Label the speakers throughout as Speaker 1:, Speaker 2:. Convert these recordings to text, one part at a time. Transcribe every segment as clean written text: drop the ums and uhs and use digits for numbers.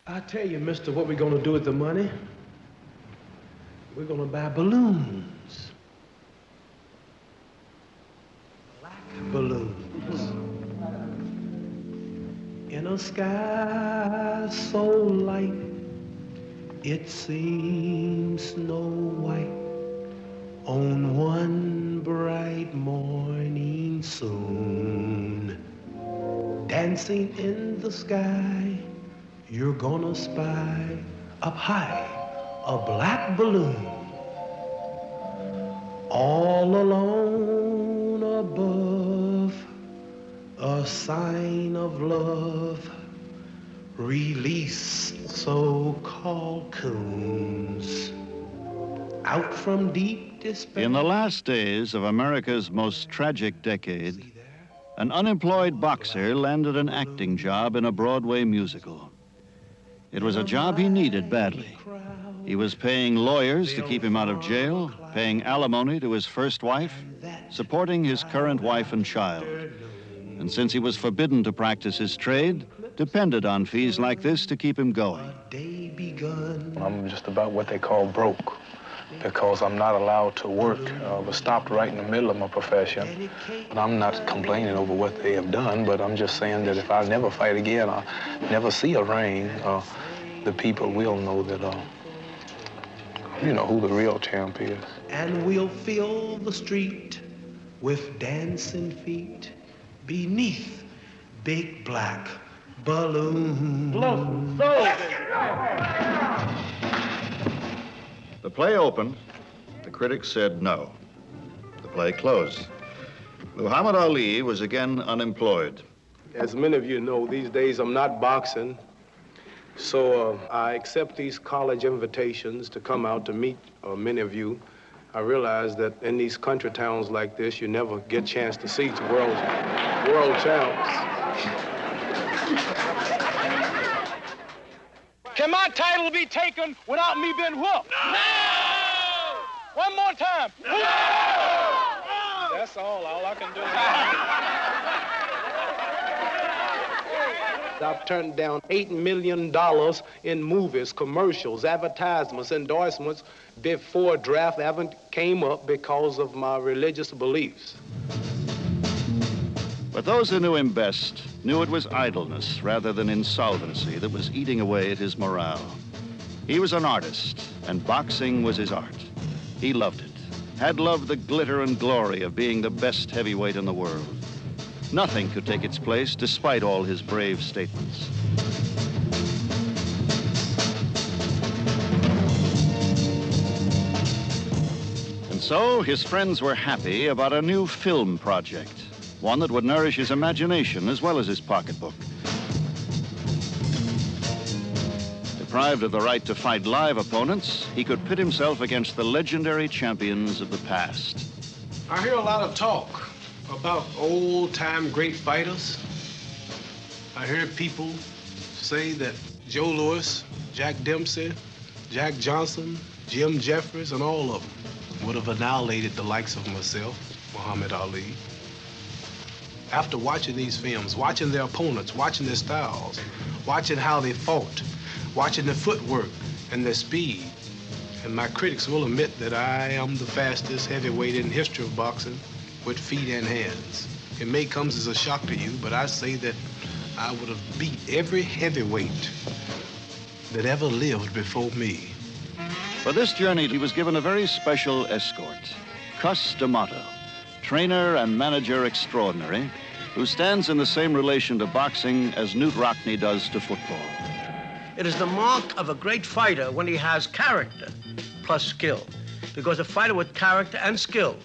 Speaker 1: I tell you, mister, what we're gonna do with the money? We're gonna buy balloons. Black balloons. In a sky so light, it seems Snow White on one bright morning soon. Dancing in the sky, you're gonna spy up high a black balloon. All alone above, a sign of love, release so-called coons out from deep despair.
Speaker 2: In the last days of America's most tragic decade, an unemployed boxer landed an acting job in a Broadway musical. It was a job he needed badly. He was paying lawyers to keep him out of jail, paying alimony to his first wife, supporting his current wife and child. And since he was forbidden to practice his trade, depended on fees like this to keep him going.
Speaker 3: I'm just about what they call broke, because I'm not allowed to work. I was stopped right in the middle of my profession. But I'm not complaining over what they have done, but I'm just saying that if I never fight again, I never see a ring, the people will know that, you know, who the real champ is.
Speaker 1: And we'll fill the street with dancing feet beneath big black balloons.
Speaker 2: The play opened. The critics said no. The play closed. Muhammad Ali was again unemployed.
Speaker 1: As many of you know, these days I'm not boxing, so I accept these college invitations to come out to meet many of you. I realize that in these country towns like this, you never get a chance to see world champs.
Speaker 4: Can my title be taken without me being whooped? No! One more time. No! That's all I can do.
Speaker 1: I've turned down $8 million in movies, commercials, advertisements, endorsements before draft haven't came up because of my religious beliefs.
Speaker 2: But those who knew him best knew it was idleness rather than insolvency that was eating away at his morale. He was an artist, and boxing was his art. He loved it, had loved the glitter and glory of being the best heavyweight in the world. Nothing could take its place despite all his brave statements. And so his friends were happy about a new film project, one that would nourish his imagination as well as his pocketbook. Deprived of the right to fight live opponents, he could pit himself against the legendary champions of the past.
Speaker 1: I hear a lot of talk about old-time great fighters. I hear people say that Joe Louis, Jack Dempsey, Jack Johnson, Jim Jeffries, and all of them would have annihilated the likes of myself, Muhammad Ali. After watching these films, watching their opponents, watching their styles, watching how they fought, watching their footwork and their speed, and my critics will admit that I am the fastest heavyweight in the history of boxing with feet and hands. It may come as a shock to you, but I say that I would have beat every heavyweight that ever lived before me.
Speaker 2: For this journey, he was given a very special escort, Cus D'Amato, trainer and manager extraordinary, who stands in the same relation to boxing as Newt Rockne does to football.
Speaker 5: It is the mark of a great fighter when he has character plus skill, because a fighter with character and skill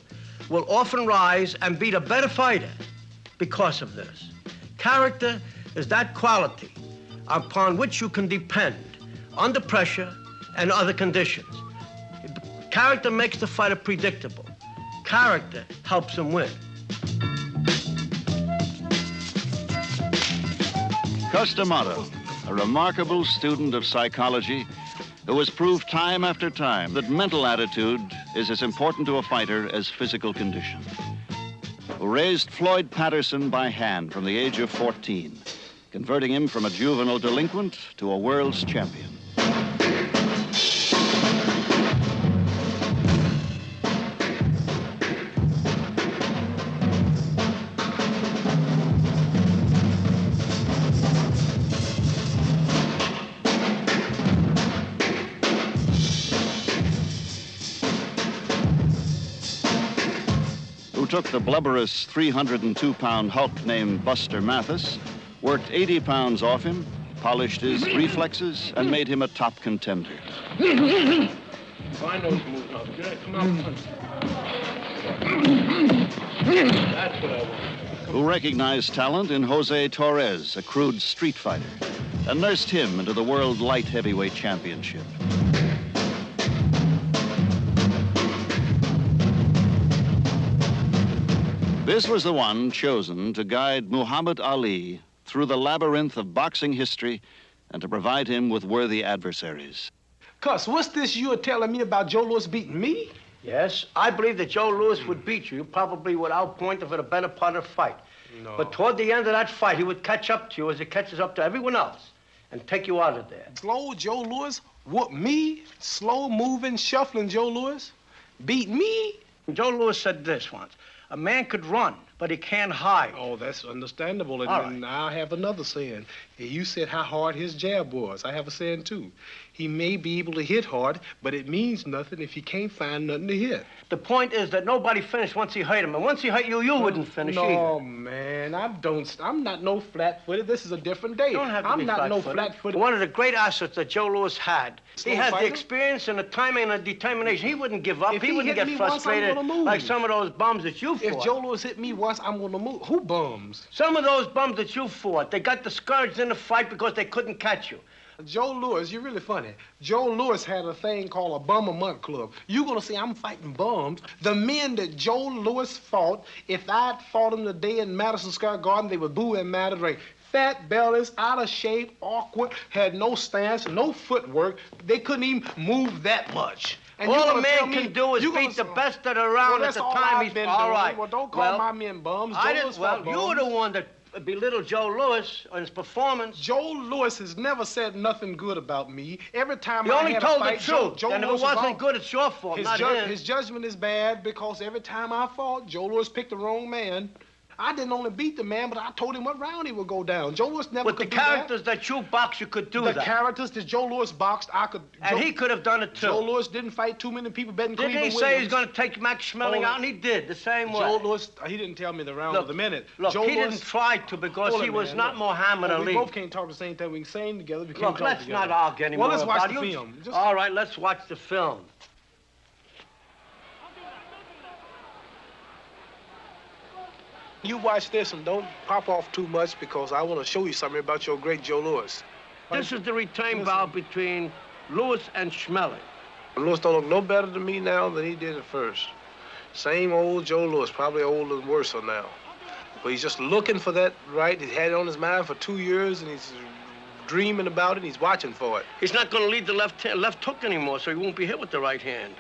Speaker 5: will often rise and beat a better fighter because of this. Character is that quality upon which you can depend under pressure and other conditions. Character makes the fighter predictable. Character helps him win.
Speaker 2: Cus D'Amato, a remarkable student of psychology who has proved time after time that mental attitude is as important to a fighter as physical condition. Who raised Floyd Patterson by hand from the age of 14. converting him from a juvenile delinquent to a world's champion. Who took the blubberous 302-pound hulk named Buster Mathis, worked 80 pounds off him, polished his reflexes, and made him a top contender.
Speaker 1: Oh, I know it's moving up. Come on. That's what I want.
Speaker 2: Who recognized talent in Jose Torres, a crude street fighter, and nursed him into the World Light Heavyweight Championship. This was the one chosen to guide Muhammad Ali through the labyrinth of boxing history and to provide him with worthy adversaries.
Speaker 1: Cuss, what's this you're telling me about Joe Louis beating me?
Speaker 5: Yes, I believe that Joe Louis would beat you, probably without pointing for the better part of the fight.
Speaker 1: No.
Speaker 5: But toward the end of that fight, he would catch up to you as he catches up to everyone else and take you out of there.
Speaker 1: Slow Joe Louis whoop me? Slow-moving, shuffling Joe Louis? Beat me?
Speaker 5: Joe Louis said this once: a man could run, but he can't hide.
Speaker 1: Oh, that's understandable. And,
Speaker 5: All right.
Speaker 1: and I have another saying. You said how hard his jab was. I have a saying, too. He may be able to hit hard, but it means nothing if he can't find nothing to hit.
Speaker 5: The point is that nobody finished once he hurt him, and once he hurt you, you wouldn't finish either.
Speaker 1: No, man, I'm not no flat-footed. This is a different day.
Speaker 5: You don't have to
Speaker 1: I'm
Speaker 5: be
Speaker 1: not no
Speaker 5: flat-footed.
Speaker 1: flat-footed.
Speaker 5: One of the great assets that Joe Louis had.
Speaker 1: Slow
Speaker 5: He has the
Speaker 1: fighter?
Speaker 5: experience and the timing and the determination. He wouldn't give up.
Speaker 1: If
Speaker 5: He
Speaker 1: he
Speaker 5: wouldn't
Speaker 1: hit
Speaker 5: get
Speaker 1: me once, I'm
Speaker 5: frustrated
Speaker 1: gonna move.
Speaker 5: like some of those bums that you
Speaker 1: If
Speaker 5: fought.
Speaker 1: Joe Louis hit me once, I'm gonna move. Who bums?
Speaker 5: Some of those bums that you fought, they got discouraged in the fight because they couldn't catch you.
Speaker 1: Joe Louis, you're really funny. Joe Louis had a thing called a Bum a Month Club. You're gonna say I'm fighting bums. The men that Joe Louis fought, if I'd fought them today in Madison Square Garden, they would boo and mad at ring. Fat bellies, out of shape, awkward, had no stance, no footwork. They couldn't even move that much. And you
Speaker 5: All a
Speaker 1: gonna tell
Speaker 5: man
Speaker 1: me-
Speaker 5: can do is
Speaker 1: you gonna
Speaker 5: beat the
Speaker 1: say-
Speaker 5: best that are around
Speaker 1: Well,
Speaker 5: at
Speaker 1: that's
Speaker 5: the
Speaker 1: all
Speaker 5: time
Speaker 1: I've
Speaker 5: he's
Speaker 1: been
Speaker 5: all
Speaker 1: doing.
Speaker 5: right.
Speaker 1: Well, don't call my men bums.
Speaker 5: I
Speaker 1: Joe
Speaker 5: didn't.
Speaker 1: Louis
Speaker 5: Well,
Speaker 1: fought
Speaker 5: you were
Speaker 1: bums.
Speaker 5: the one that belittled Joe Louis on his performance.
Speaker 1: Joe Louis has never said nothing good about me. Every time
Speaker 5: You
Speaker 1: I
Speaker 5: only
Speaker 1: had
Speaker 5: told
Speaker 1: a fight,
Speaker 5: the truth.
Speaker 1: Joe
Speaker 5: And if it
Speaker 1: Louis was
Speaker 5: wasn't
Speaker 1: out.
Speaker 5: good, it's your fault,
Speaker 1: His,
Speaker 5: not his.
Speaker 1: his judgment is bad because every time I fought, Joe Louis picked the wrong man. I didn't only beat the man, but I told him what round he would go down. Joe Louis never
Speaker 5: With the
Speaker 1: could do
Speaker 5: characters that you box, you could do
Speaker 1: that.
Speaker 5: that.
Speaker 1: The characters that Joe Louis boxed, I could.
Speaker 5: And he could have done it too.
Speaker 1: Joe Louis didn't fight too many people better than
Speaker 5: Didn't
Speaker 1: Cleveland
Speaker 5: he say
Speaker 1: Williams.
Speaker 5: he's going to take Max Schmeling
Speaker 1: Oh,
Speaker 5: out? And he did, the same way.
Speaker 1: Joe Louis, he didn't tell me the round of the minute.
Speaker 5: Look,
Speaker 1: Joe
Speaker 5: he
Speaker 1: Louis,
Speaker 5: didn't try to because
Speaker 1: Hold
Speaker 5: he
Speaker 1: it,
Speaker 5: was
Speaker 1: man,
Speaker 5: not
Speaker 1: look.
Speaker 5: Muhammad
Speaker 1: Well,
Speaker 5: Ali.
Speaker 1: we both can't talk at the same time. We can sing together. We can't
Speaker 5: Look,
Speaker 1: talk
Speaker 5: let's
Speaker 1: together.
Speaker 5: not argue anymore.
Speaker 1: Well, let's watch
Speaker 5: about
Speaker 1: the
Speaker 5: you.
Speaker 1: film. Just-
Speaker 5: All right, let's watch the film.
Speaker 1: You watch this and don't pop off too much because I want to show you something about your great Joe Louis.
Speaker 5: This is the return
Speaker 1: Listen.
Speaker 5: bout between Louis and Schmeling.
Speaker 1: Louis don't look no better to me now than he did at first. Same old Joe Louis, probably older and worse now. But he's just looking for that right. He's had it on his mind for 2 years and he's dreaming about it and he's watching for it.
Speaker 5: He's not going to lead the left hook anymore, so he won't be hit with the right hand.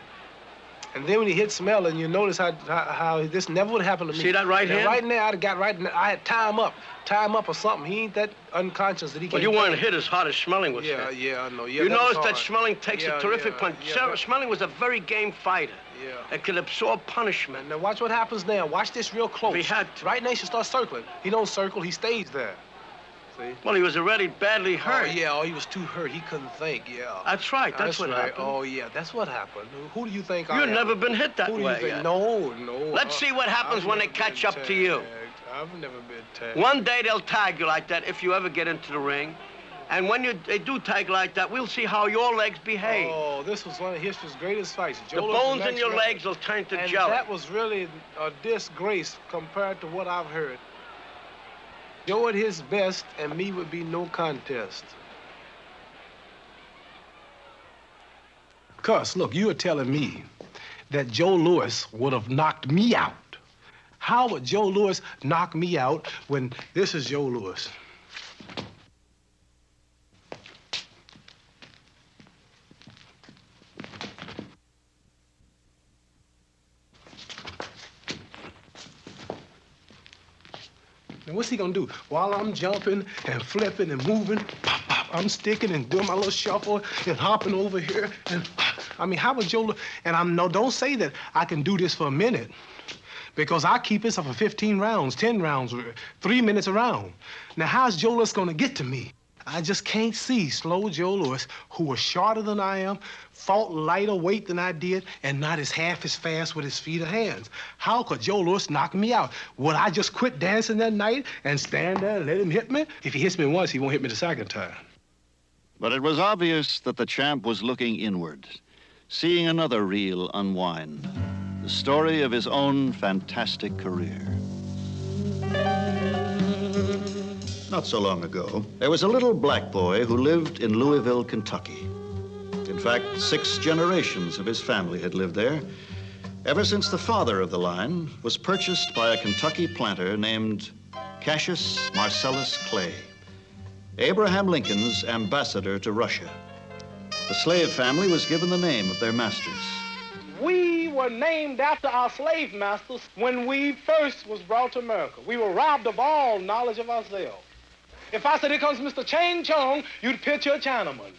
Speaker 1: And then when he hit Smelling, you notice how this never would happen to me.
Speaker 5: See that right
Speaker 1: Now,
Speaker 5: hand?
Speaker 1: Right now, I'd have got right in, I had tie him up or something. He ain't that unconscious that he
Speaker 5: Well,
Speaker 1: can't.
Speaker 5: you weren't hit as hard as Schmeling was
Speaker 1: Yeah,
Speaker 5: hit.
Speaker 1: yeah, I know. Yeah,
Speaker 5: You
Speaker 1: that was
Speaker 5: notice that
Speaker 1: hard.
Speaker 5: Schmeling takes
Speaker 1: Yeah,
Speaker 5: a terrific
Speaker 1: yeah,
Speaker 5: punch.
Speaker 1: yeah, that-
Speaker 5: Schmeling was a very game fighter.
Speaker 1: Yeah.
Speaker 5: That could absorb punishment.
Speaker 1: Now watch what happens now. Watch this real close.
Speaker 5: If he had to.
Speaker 1: Right now, he should start circling. He don't circle. He stays there. See?
Speaker 5: Well, he was already badly hurt.
Speaker 1: Oh, yeah. Oh, he was too hurt. He couldn't think. Yeah.
Speaker 5: That's right. That's what
Speaker 1: right.
Speaker 5: happened.
Speaker 1: Oh, yeah. That's what happened. Who do you think I am?
Speaker 5: You've never been hit that
Speaker 1: Who do you
Speaker 5: way
Speaker 1: think?
Speaker 5: yet.
Speaker 1: No.
Speaker 5: Let's see what happens
Speaker 1: I've
Speaker 5: when they
Speaker 1: never
Speaker 5: catch
Speaker 1: been
Speaker 5: up to you.
Speaker 1: tagged. I've never been tagged.
Speaker 5: One day they'll tag you like that if you ever get into the ring. And when they do tag like that, we'll see how your legs behave.
Speaker 1: Oh, this was one of history's greatest fights.
Speaker 5: The
Speaker 1: Joe Louis
Speaker 5: bones
Speaker 1: and
Speaker 5: in your
Speaker 1: Max
Speaker 5: legs will turn to
Speaker 1: and
Speaker 5: jelly.
Speaker 1: that was really a disgrace compared to what I've heard. Joe at his best, and me would be no contest. Cuss, look, you are telling me that Joe Louis would have knocked me out. How would Joe Louis knock me out when this is Joe Louis? And what's he gonna do? While I'm jumping and flipping and moving, pop, pop, I'm sticking and doing my little shuffle and hopping over here. And I mean, how would Joe, and don't say that I can do this for a minute, because I keep this up for 15 rounds, 10 rounds, 3 minutes a round. Now, how's Joe Louis gonna get to me? I just can't see slow Joe Louis, who was shorter than I am, fought lighter weight than I did, and not as half as fast with his feet or hands. How could Joe Louis knock me out? Would I just quit dancing that night and stand there and let him hit me? If he hits me once, he won't hit me the second time.
Speaker 2: But it was obvious that the champ was looking inward, seeing another reel unwind, the story of his own fantastic career. Not so long ago, there was a little black boy who lived in Louisville, Kentucky. In fact, 6 generations of his family had lived there, ever since the father of the line was purchased by a Kentucky planter named Cassius Marcellus Clay, Abraham Lincoln's ambassador to Russia. The slave family was given the name of their masters.
Speaker 4: We were named after our slave masters when we first was brought to America. We were robbed of all knowledge of ourselves. If I said, here comes Mr. Chang Chong, you'd picture a Chinaman.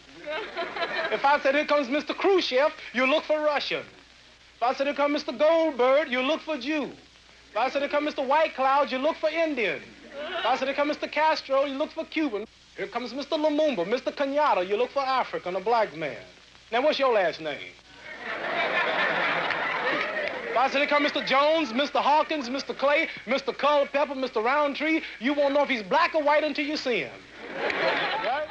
Speaker 4: If I said, here comes Mr. Khrushchev, you look for Russian. If I said, here comes Mr. Goldberg, you look for Jew. If I said, here comes Mr. White Cloud, you look for Indian. If I said, here comes Mr. Castro, you look for Cuban. Here comes Mr. Lumumba, Mr. Kenyatta, you look for African, a black man. Now, what's your last name? If I said, here come Mr. Jones, Mr. Hawkins, Mr. Clay, Mr. Culpepper, Mr. Roundtree, you won't know if he's black or white until you see him. Right?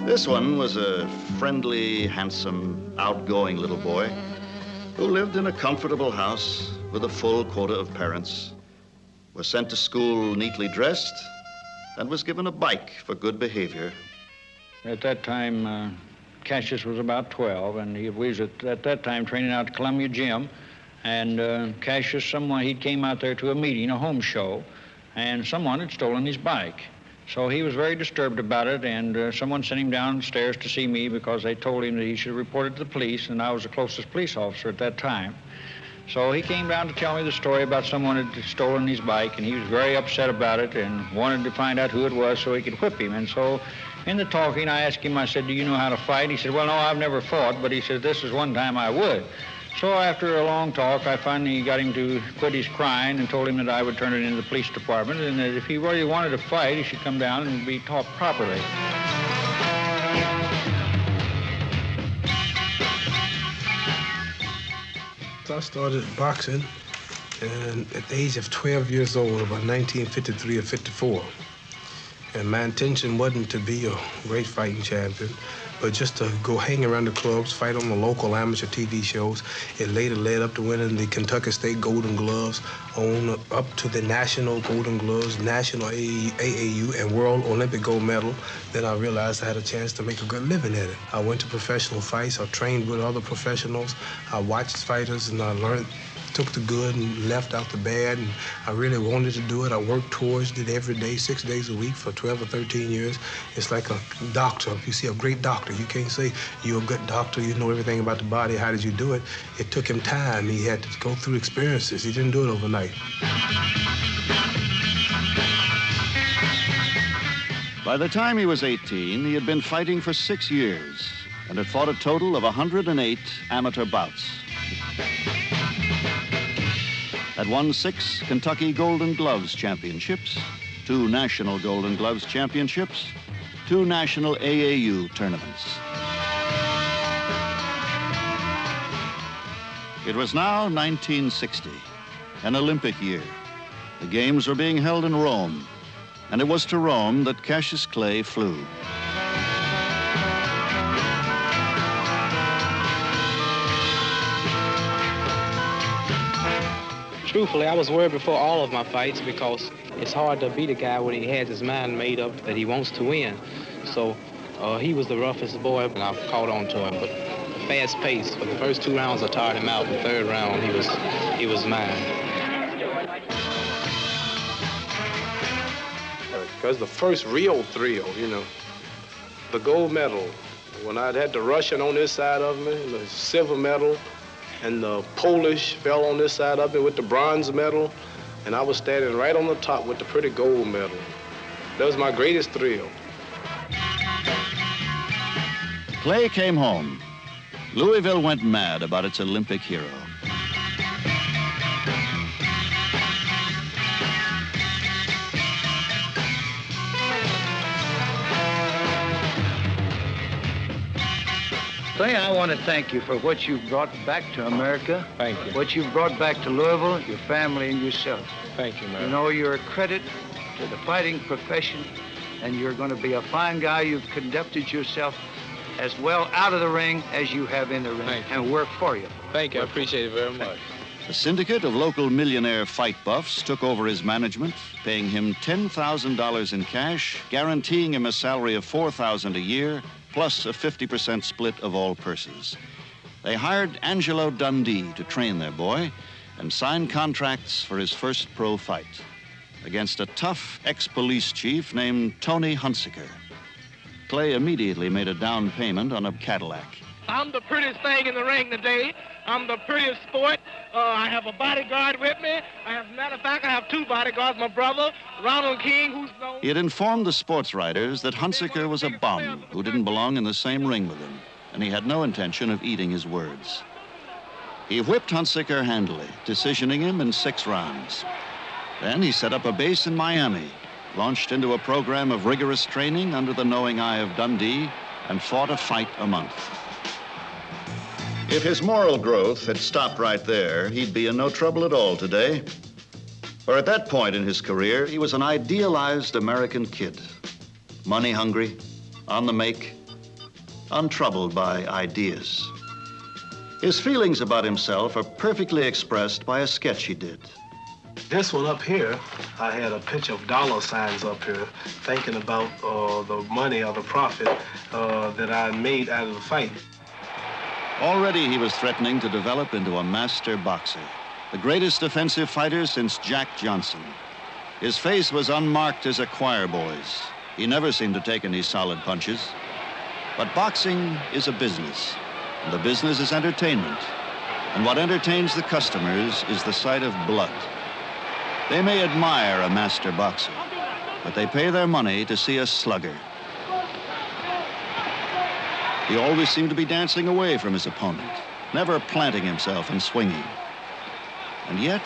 Speaker 2: This one was a friendly, handsome, outgoing little boy who lived in a comfortable house with a full quota of parents, was sent to school neatly dressed, and was given a bike for good behavior.
Speaker 6: At that time, Cassius was about 12, and he was at that time training out at Columbia Gym. And Cassius, he came out there to a meeting, a home show, and someone had stolen his bike. So he was very disturbed about it, and someone sent him downstairs to see me because they told him that he should report it to the police, and I was the closest police officer at that time. So he came down to tell me the story about someone had stolen his bike, and he was very upset about it and wanted to find out who it was so he could whip him. And so in the talking, I asked him, I said, do you know how to fight? He said, well, no, I've never fought, but he said, this is one time I would. So after a long talk, I finally got him to quit his crying and told him that I would turn it into the police department, and that if he really wanted to fight, he should come down and be taught properly.
Speaker 1: I started boxing and at the age of 12 years old, about 1953 or 54. And my intention wasn't to be a great fighting champion, but just to go hang around the clubs, fight on the local amateur TV shows. It later led up to winning the Kentucky State Golden Gloves, on up to the National Golden Gloves, National AAU, and World Olympic Gold Medal. Then I realized I had a chance to make a good living at it. I went to professional fights. I trained with other professionals. I watched fighters, and I learned, took the good and left out the bad, and I really wanted to do it. I worked towards it every day, 6 days a week for 12 or 13 years. It's like a doctor. If you see a great doctor, you can't say you're a good doctor, you know everything about the body, how did you do it? It took him time. He had to go through experiences. He didn't do it overnight.
Speaker 2: By the time he was 18, he had been fighting for 6 years and had fought a total of 108 amateur bouts. Had won 6 Kentucky Golden Gloves championships, 2 National Golden Gloves championships, 2 National AAU tournaments. It was now 1960, an Olympic year. The games were being held in Rome, and it was to Rome that Cassius Clay flew.
Speaker 7: Truthfully, I was worried before all of my fights because it's hard to beat a guy when he has his mind made up that he wants to win. So he was the roughest boy, and I caught on to him, but fast pace. For the first 2 rounds, I tired him out. The 3rd round, he was mine.
Speaker 1: Because the first real thrill, you know, the gold medal, when I'd had the Russian on this side of me, the silver medal, and the Polish fell on this side of me with the bronze medal,
Speaker 4: and I was standing right on the top with the pretty gold medal. That was my greatest thrill.
Speaker 2: Clay came home. Louisville went mad about its Olympic hero.
Speaker 6: Clay, I want to thank you for what you've brought back to America.
Speaker 3: Thank you.
Speaker 6: What you've brought back to Louisville, your family, and yourself.
Speaker 3: Thank you, man.
Speaker 6: You know, you're a credit to the fighting profession, and you're going to be a fine guy. You've conducted yourself as well out of the ring as you have in the ring,
Speaker 3: Thank you.
Speaker 6: and work for you.
Speaker 3: Thank you. I appreciate it very much.
Speaker 2: A syndicate of local millionaire fight buffs took over his management, paying him $10,000 in cash, guaranteeing him a salary of $4,000 a year, plus a 50% split of all purses. They hired Angelo Dundee to train their boy and signed contracts for his first pro fight against a tough ex-police chief named Tony Hunsaker. Clay immediately made a down payment on a Cadillac.
Speaker 4: I'm the prettiest thing in the ring today. I'm the prettiest sport. I have a bodyguard with me. Matter of fact, I have two bodyguards. My brother, Ronald King, who's known...
Speaker 2: He had informed the sports writers that Hunsaker was a bum who didn't belong in the same ring with him, and he had no intention of eating his words. He whipped Hunsaker handily, decisioning him in 6 rounds. Then he set up a base in Miami, launched into a program of rigorous training under the knowing eye of Dundee, and fought a fight a month. If his moral growth had stopped right there, he'd be in no trouble at all today. For at that point in his career, he was an idealized American kid. Money hungry, on the make, untroubled by ideas. His feelings about himself are perfectly expressed by a sketch he did.
Speaker 1: This one up here, I had a picture of dollar signs up here, thinking about the money or the profit that I made out of the fight.
Speaker 2: Already he was threatening to develop into a master boxer, the greatest offensive fighter since Jack Johnson. His face was unmarked as a choir boy's. He never seemed to take any solid punches. But boxing is a business, and the business is entertainment. And what entertains the customers is the sight of blood. They may admire a master boxer, but they pay their money to see a slugger. He always seemed to be dancing away from his opponent, never planting himself and swinging. And yet,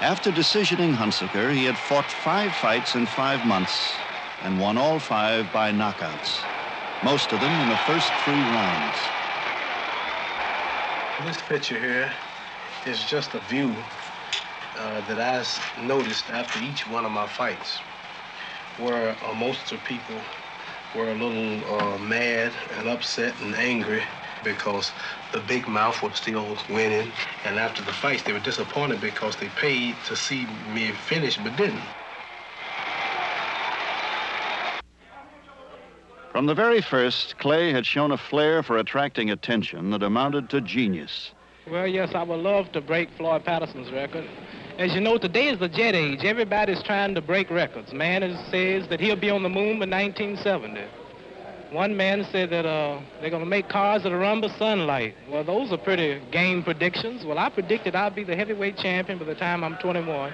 Speaker 2: after decisioning Hunsaker, he had fought 5 fights in 5 months and won all 5 by knockouts, most of them in the first 3 rounds.
Speaker 1: This picture here is just a view that I noticed after each one of my fights, where most of the people were a little mad and upset and angry because the big mouth was still winning. And after the fights, they were disappointed because they paid to see me finish but didn't.
Speaker 2: From the very first, Clay had shown a flair for attracting attention that amounted to genius.
Speaker 7: Well, yes, I would love to break Floyd Patterson's record. As you know, today is the jet age. Everybody's trying to break records. Man says that he'll be on the moon by 1970. One man said that they're going to make cars that'll run by sunlight. Well, those are pretty game predictions. Well, I predicted I'll be the heavyweight champion by the time I'm 21.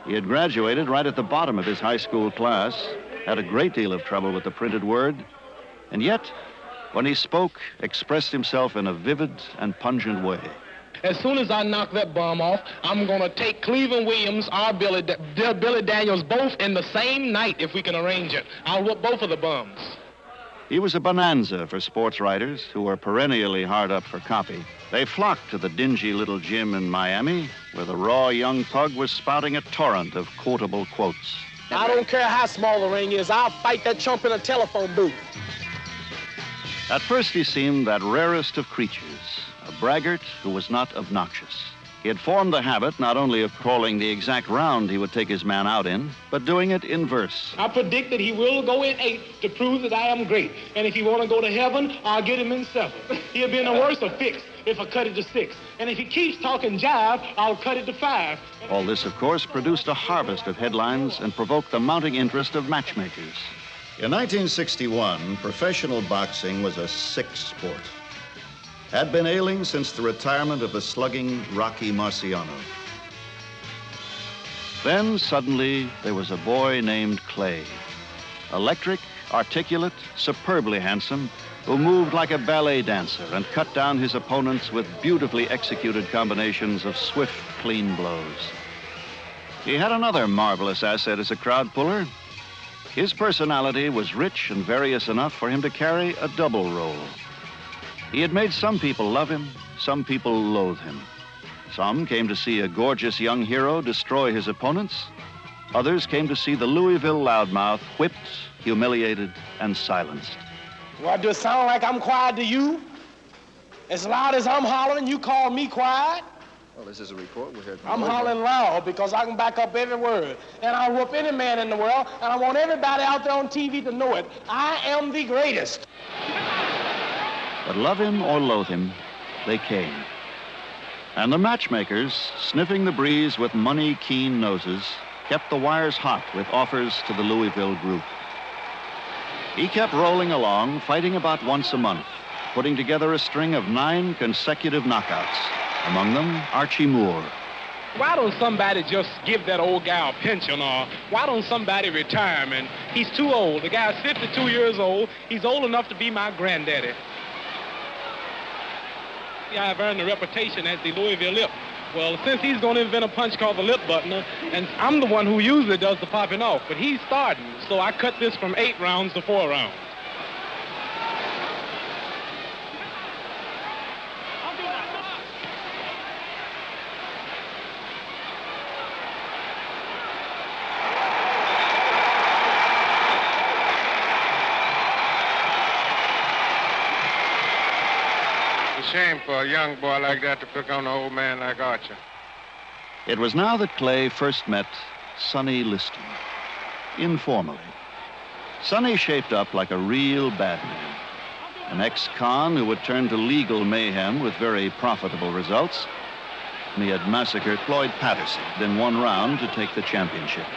Speaker 2: He had graduated right at the bottom of his high school class, had a great deal of trouble with the printed word, and yet, when he spoke, expressed himself in a vivid and pungent way.
Speaker 4: As soon as I knock that bum off, I'm going to take Cleveland Williams, our Billy Daniels, both in the same night if we can arrange it. I'll whoop both of the bums.
Speaker 2: He was a bonanza for sports writers who were perennially hard up for copy. They flocked to the dingy little gym in Miami, where the raw young pug was spouting a torrent of quotable quotes.
Speaker 4: I don't care how small the ring is. I'll fight that chump in a telephone booth.
Speaker 2: At first, he seemed that rarest of creatures, a braggart who was not obnoxious. He had formed the habit not only of calling the exact round he would take his man out in, but doing it in verse.
Speaker 4: I predict that he will go in 8 to prove that I am great. And if he want to go to heaven, I'll get him in 7. He'll be in a worse of fix if I cut it to 6. And if he keeps talking jive, I'll cut it to 5.
Speaker 2: All this, of course, produced a harvest of headlines and provoked the mounting interest of matchmakers. In 1961, professional boxing was a sick sport. had been ailing since the retirement of the slugging Rocky Marciano. Then suddenly there was a boy named Clay, electric, articulate, superbly handsome, who moved like a ballet dancer and cut down his opponents with beautifully executed combinations of swift, clean blows. He had another marvelous asset as a crowd puller. His personality was rich and various enough for him to carry a double role. He had made some people love him, some people loathe him. Some came to see a gorgeous young hero destroy his opponents. Others came to see the Louisville loudmouth whipped, humiliated, and silenced.
Speaker 4: Well, do it sound like I'm quiet to you? As loud as I'm hollering, you call me quiet?
Speaker 8: Well, this is a report we heard from
Speaker 4: I'm hollering loud because I can back up every word. And I'll whoop any man in the world, and I want everybody out there on TV to know it. I am the greatest.
Speaker 2: But love him or loathe him, they came. And the matchmakers, sniffing the breeze with money-keen noses, kept the wires hot with offers to the Louisville group. He kept rolling along, fighting about once a month, putting together a string of 9 consecutive knockouts, among them Archie Moore.
Speaker 4: Why don't somebody just give that old guy a pension, or why don't somebody retire him? And he's too old. The guy's 52 years old. He's old enough to be my granddaddy. I've earned a reputation as the Louisville Lip. Well, since he's going to invent a punch called the lip buttoner, and I'm the one who usually does the popping off, but he's starting, so I cut this from 8 rounds to 4 rounds.
Speaker 9: Shame for a young boy like that to pick on an old man like Archer.
Speaker 2: It was now that Clay first met Sonny Liston, informally. Sonny shaped up like a real bad man, an ex-con who would turn to legal mayhem with very profitable results. And he had massacred Floyd Patterson in 1 round to take the championship.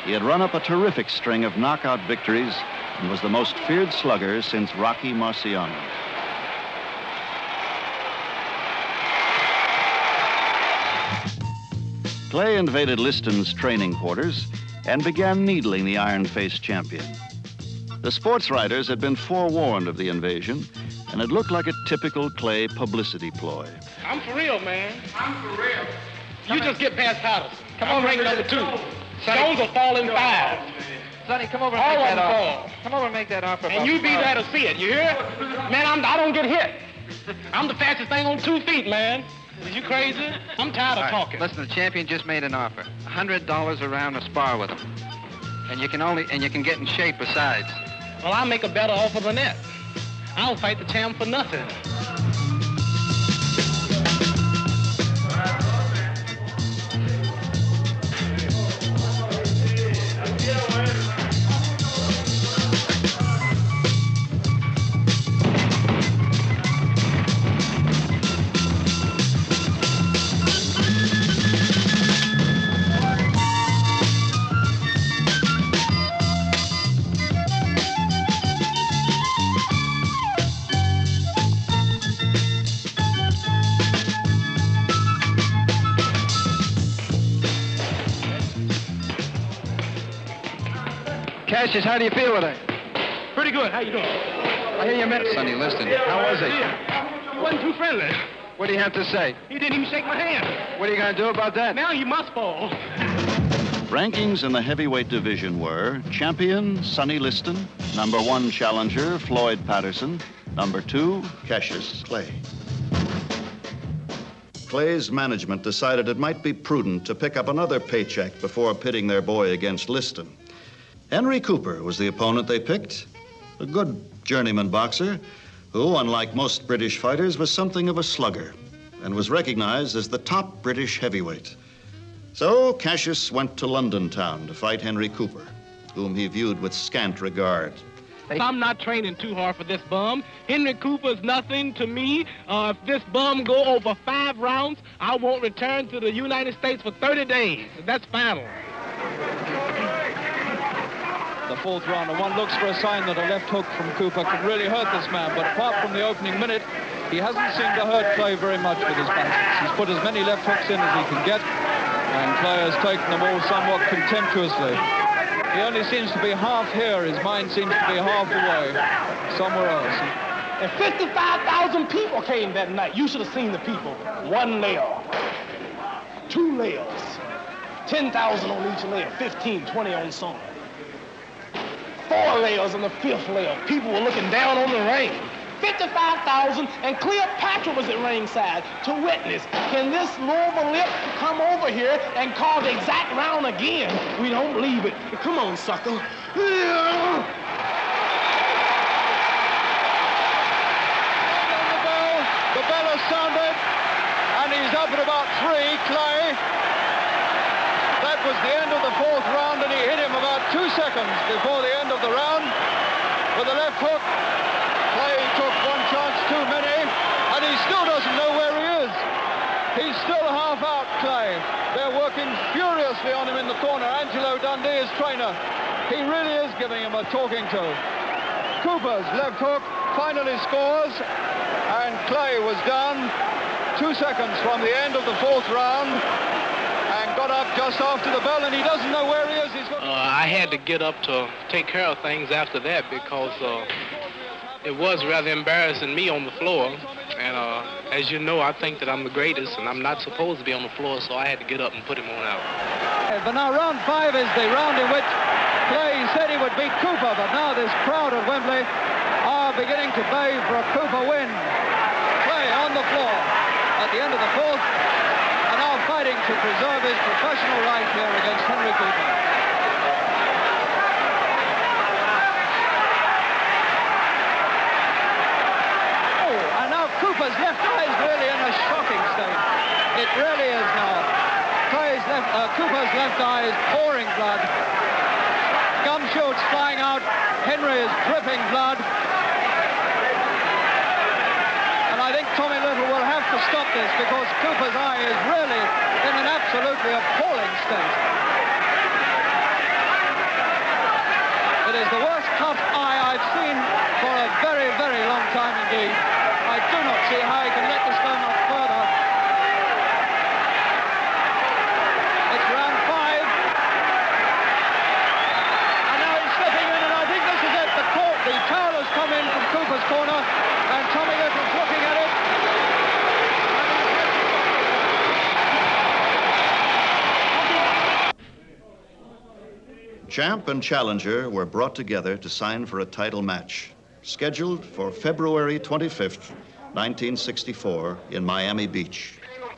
Speaker 2: He had run up a terrific string of knockout victories and was the most feared slugger since Rocky Marciano. Clay invaded Liston's training quarters and began needling the iron-faced champion. The sports writers had been forewarned of the invasion, and it looked like a typical Clay publicity ploy.
Speaker 4: I'm for real, man. I'm for real. You just get past Patterson. Come on, ring number 2. Jones will fall in 5.
Speaker 8: Sonny, come over and make that offer.
Speaker 4: Come over and make that offer. And you be there to see it, you hear? Man, I don't get hit. I'm the fastest thing on 2 feet, man. Are you crazy? I'm tired of talking.
Speaker 8: Listen, the champion just made an offer. $100 a round to spar with him. And you can get in shape besides.
Speaker 4: Well, I'll make a better offer than that. I'll fight the champ for nothing.
Speaker 8: Cassius, how do you feel with it?
Speaker 4: Pretty good. How you doing?
Speaker 8: I hear you met Sonny Liston. How was he?
Speaker 4: He wasn't too friendly.
Speaker 8: What do you have to say?
Speaker 4: He didn't even shake my hand.
Speaker 8: What are you going to do about that?
Speaker 4: Now he must fall.
Speaker 2: Rankings in the heavyweight division were champion Sonny Liston, number 1 challenger Floyd Patterson, number 2 Cassius Clay. Clay's management decided it might be prudent to pick up another paycheck before pitting their boy against Liston. Henry Cooper was the opponent they picked, a good journeyman boxer who, unlike most British fighters, was something of a slugger and was recognized as the top British heavyweight. So Cassius went to London town to fight Henry Cooper, whom he viewed with scant regard.
Speaker 4: I'm not training too hard for this bum. Henry Cooper's nothing to me. If this bum go over 5 rounds, I won't return to the United States for 30 days. That's final.
Speaker 5: The
Speaker 10: fourth round, and one looks for a sign that a left hook from Cooper could really hurt this man. But apart from the opening minute, he hasn't seemed to hurt Clay very much with his punches. He's put as many left hooks in as he can get, and Clay has taken them all somewhat contemptuously. He only seems to be half here. His mind seems to be half away, somewhere else.
Speaker 4: And 55,000 people came that night. You should have seen the people. One layer, two layers, 10,000 on each layer, 15, 20 on some. 4 layers on the 5th layer. People were looking down on the ring. 55,000, and Cleopatra was at ringside to witness. Can this Louisville lip come over here and call the exact round again? We don't believe it. Come on, sucker.
Speaker 10: The bell has sounded, and he's up at about 3, Clay. That was the end of the 4th round, and he hit him about 2 seconds before the end of the round with a left hook. Clay took one chance too many, and he still doesn't know where he is. He's still half out, Clay. They're working furiously on him in the corner. Angelo Dundee, his trainer, he really is giving him a talking to. Cooper's left hook finally scores, and Clay was down 2 seconds from the end of the 4th round and got up just after the bell, and he doesn't know where he is.
Speaker 7: I had to get up to take care of things after that because it was rather embarrassing me on the floor. And as you know, I think that I'm the greatest, and I'm not supposed to be on the floor, so I had to get up and put him on out.
Speaker 10: But now round 5 is the round in which Clay said he would beat Cooper, but now this crowd at Wembley are beginning to bay for a Cooper win. Clay on the floor at the end of the 4th, and now fighting to preserve his professional right here against Henry Cooper. Oh, and now Cooper's left eye is really in a shocking state. It really is now. Cooper's left eye is pouring blood. Gum shoots flying out. Henry is dripping blood. And I think Tommy Little will have to stop this because Cooper's eye is really in an absolutely appalling state. It is the worst cut eye I've seen for a very, very long time indeed. I do not see how he can let this go much further. It's round 5. And now he's slipping in, and I think this is it. The towel has come in from Cooper's corner, and Tommy Little's looking at it.
Speaker 2: Champ and challenger were brought together to sign for a title match, scheduled for February 25th, 1964, in Miami Beach.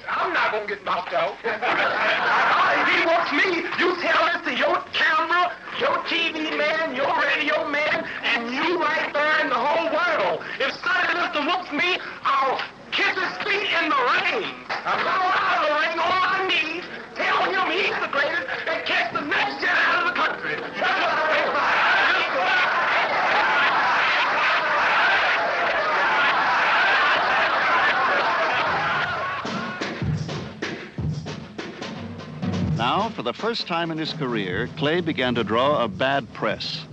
Speaker 4: I'm not going to get knocked out. If he wants me, you tell this to your camera, your TV man, your radio man, and you right there in the whole world. If Sonny Liston wants me, I'll kiss his feet in the ring. I'll go out of the ring on my knees, tell him he's the greatest, and kiss the next gen out of the country.
Speaker 2: Now, for the first time in his career, Clay began to draw a bad press.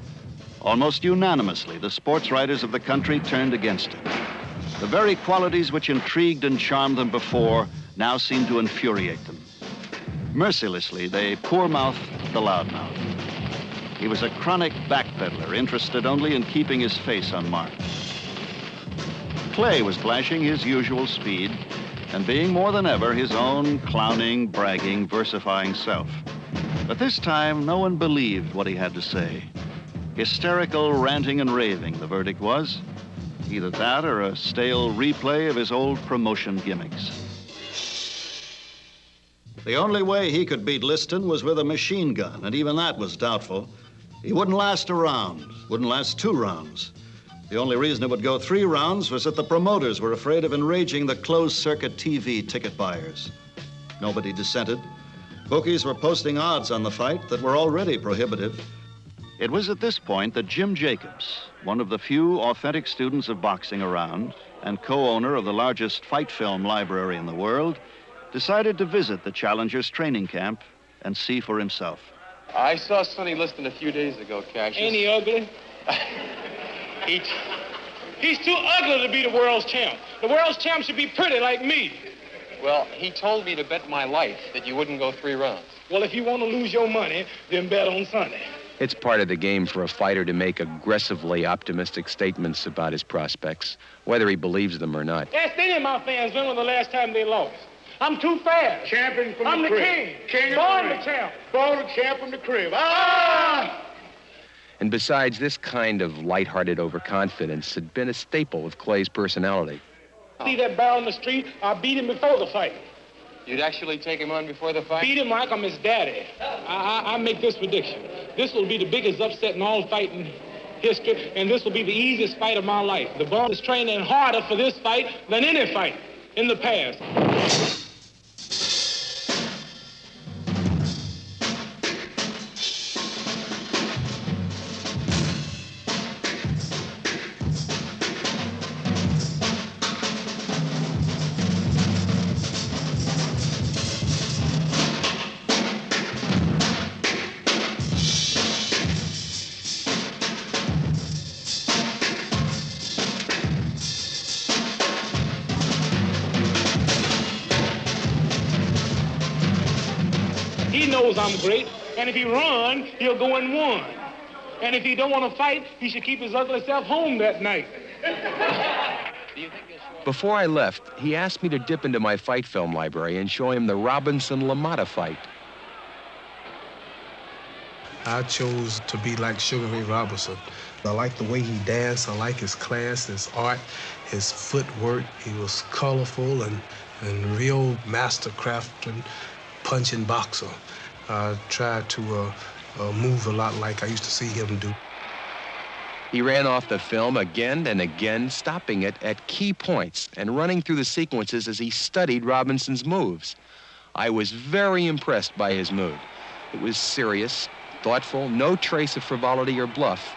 Speaker 2: Almost unanimously, the sports writers of the country turned against him. The very qualities which intrigued and charmed them before now seemed to infuriate them. Mercilessly, they poor-mouthed the loudmouth. He was a chronic backpedaler, interested only in keeping his face unmarked. Clay was flashing his usual speed and being more than ever his own clowning, bragging, versifying self. But this time, no one believed what he had to say. Hysterical ranting and raving, the verdict was. Either that or a stale replay of his old promotion gimmicks. The only way he could beat Liston was with a machine gun, and even that was doubtful. He wouldn't last a round, wouldn't last 2 rounds. The only reason it would go 3 rounds was that the promoters were afraid of enraging the closed-circuit TV ticket buyers. Nobody dissented. Bookies were posting odds on the fight that were already prohibitive. It was at this point that Jim Jacobs, one of the few authentic students of boxing around and co-owner of the largest fight film library in the world, decided to visit the challenger's training camp and see for himself.
Speaker 11: I saw Sonny Liston a few days ago, Cassius.
Speaker 4: Ain't he ugly? He's too ugly to be the world's champ. The world's champ should be pretty like me.
Speaker 11: Well, he told me to bet my life that you wouldn't go 3 rounds.
Speaker 4: Well, if you want to lose your money, then bet on Sonny.
Speaker 12: It's part of the game for a fighter to make aggressively optimistic statements about his prospects, whether he believes them or not.
Speaker 4: Ask any of my fans when was the last time they lost. I'm too fast.
Speaker 9: Champion from
Speaker 4: I'm
Speaker 9: the
Speaker 4: the
Speaker 9: crib.
Speaker 4: king. Born the champ.
Speaker 9: Born the champ from the crib. Ah!
Speaker 12: And besides, this kind of lighthearted overconfidence had been a staple of Clay's personality.
Speaker 4: See that barrel in the street? I beat him before the fight.
Speaker 11: You'd actually take him on before the fight?
Speaker 4: Beat him like I'm his daddy. I make this prediction. This will be the biggest upset in all fighting history, and this will be the easiest fight of my life. The bum is training harder for this fight than any fight in the past. He knows I'm great, and if he run, he'll go and won. And if he don't want to fight, he should keep his ugly self home that night.
Speaker 12: Before I left, he asked me to dip into my fight film library and show him the Robinson-LaMotta fight.
Speaker 1: I chose to be like Sugar Ray Robinson. I like the way he danced. I like his class, his art, his footwork. He was colorful and real mastercraft and punching boxer. I tried to move a lot like I used to see him do.
Speaker 12: He ran off the film again and again, stopping it at key points and running through the sequences as he studied Robinson's moves. I was very impressed by his mood. It was serious, thoughtful, no trace of frivolity or bluff.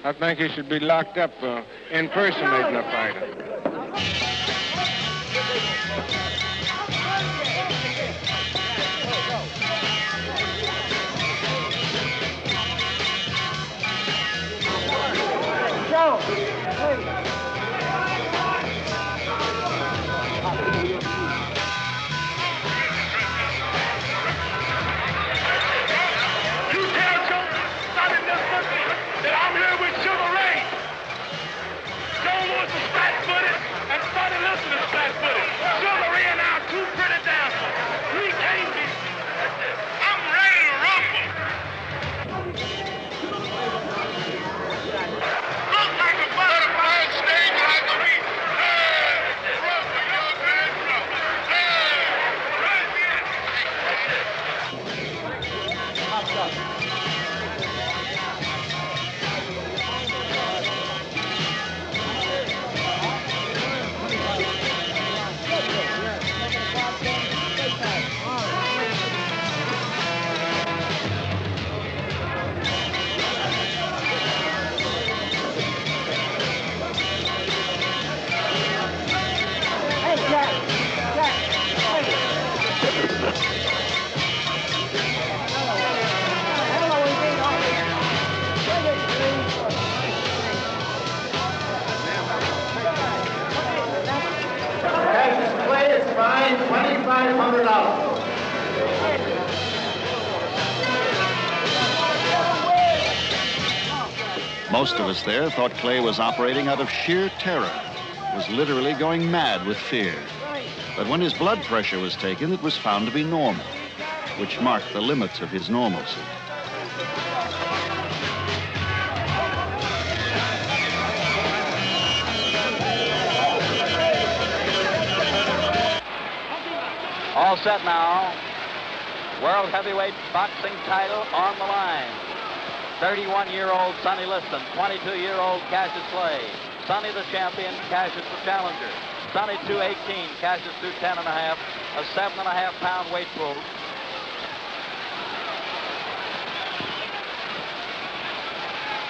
Speaker 9: I think he should be locked up for impersonating a fighter.
Speaker 10: Cassius Clay is fined $2,500.
Speaker 2: Most of us there thought Clay was operating out of sheer terror, was literally going mad with fear. But when his blood pressure was taken, it was found to be normal, which marked the limits of his normalcy.
Speaker 13: All set now. World heavyweight boxing title on the line. 31-year-old Sonny Liston, 22-year-old Cassius Clay. Sonny the champion, Cassius the challenger. Sonny 218, Cassius 210 and a half, a 7.5-pound weight pool.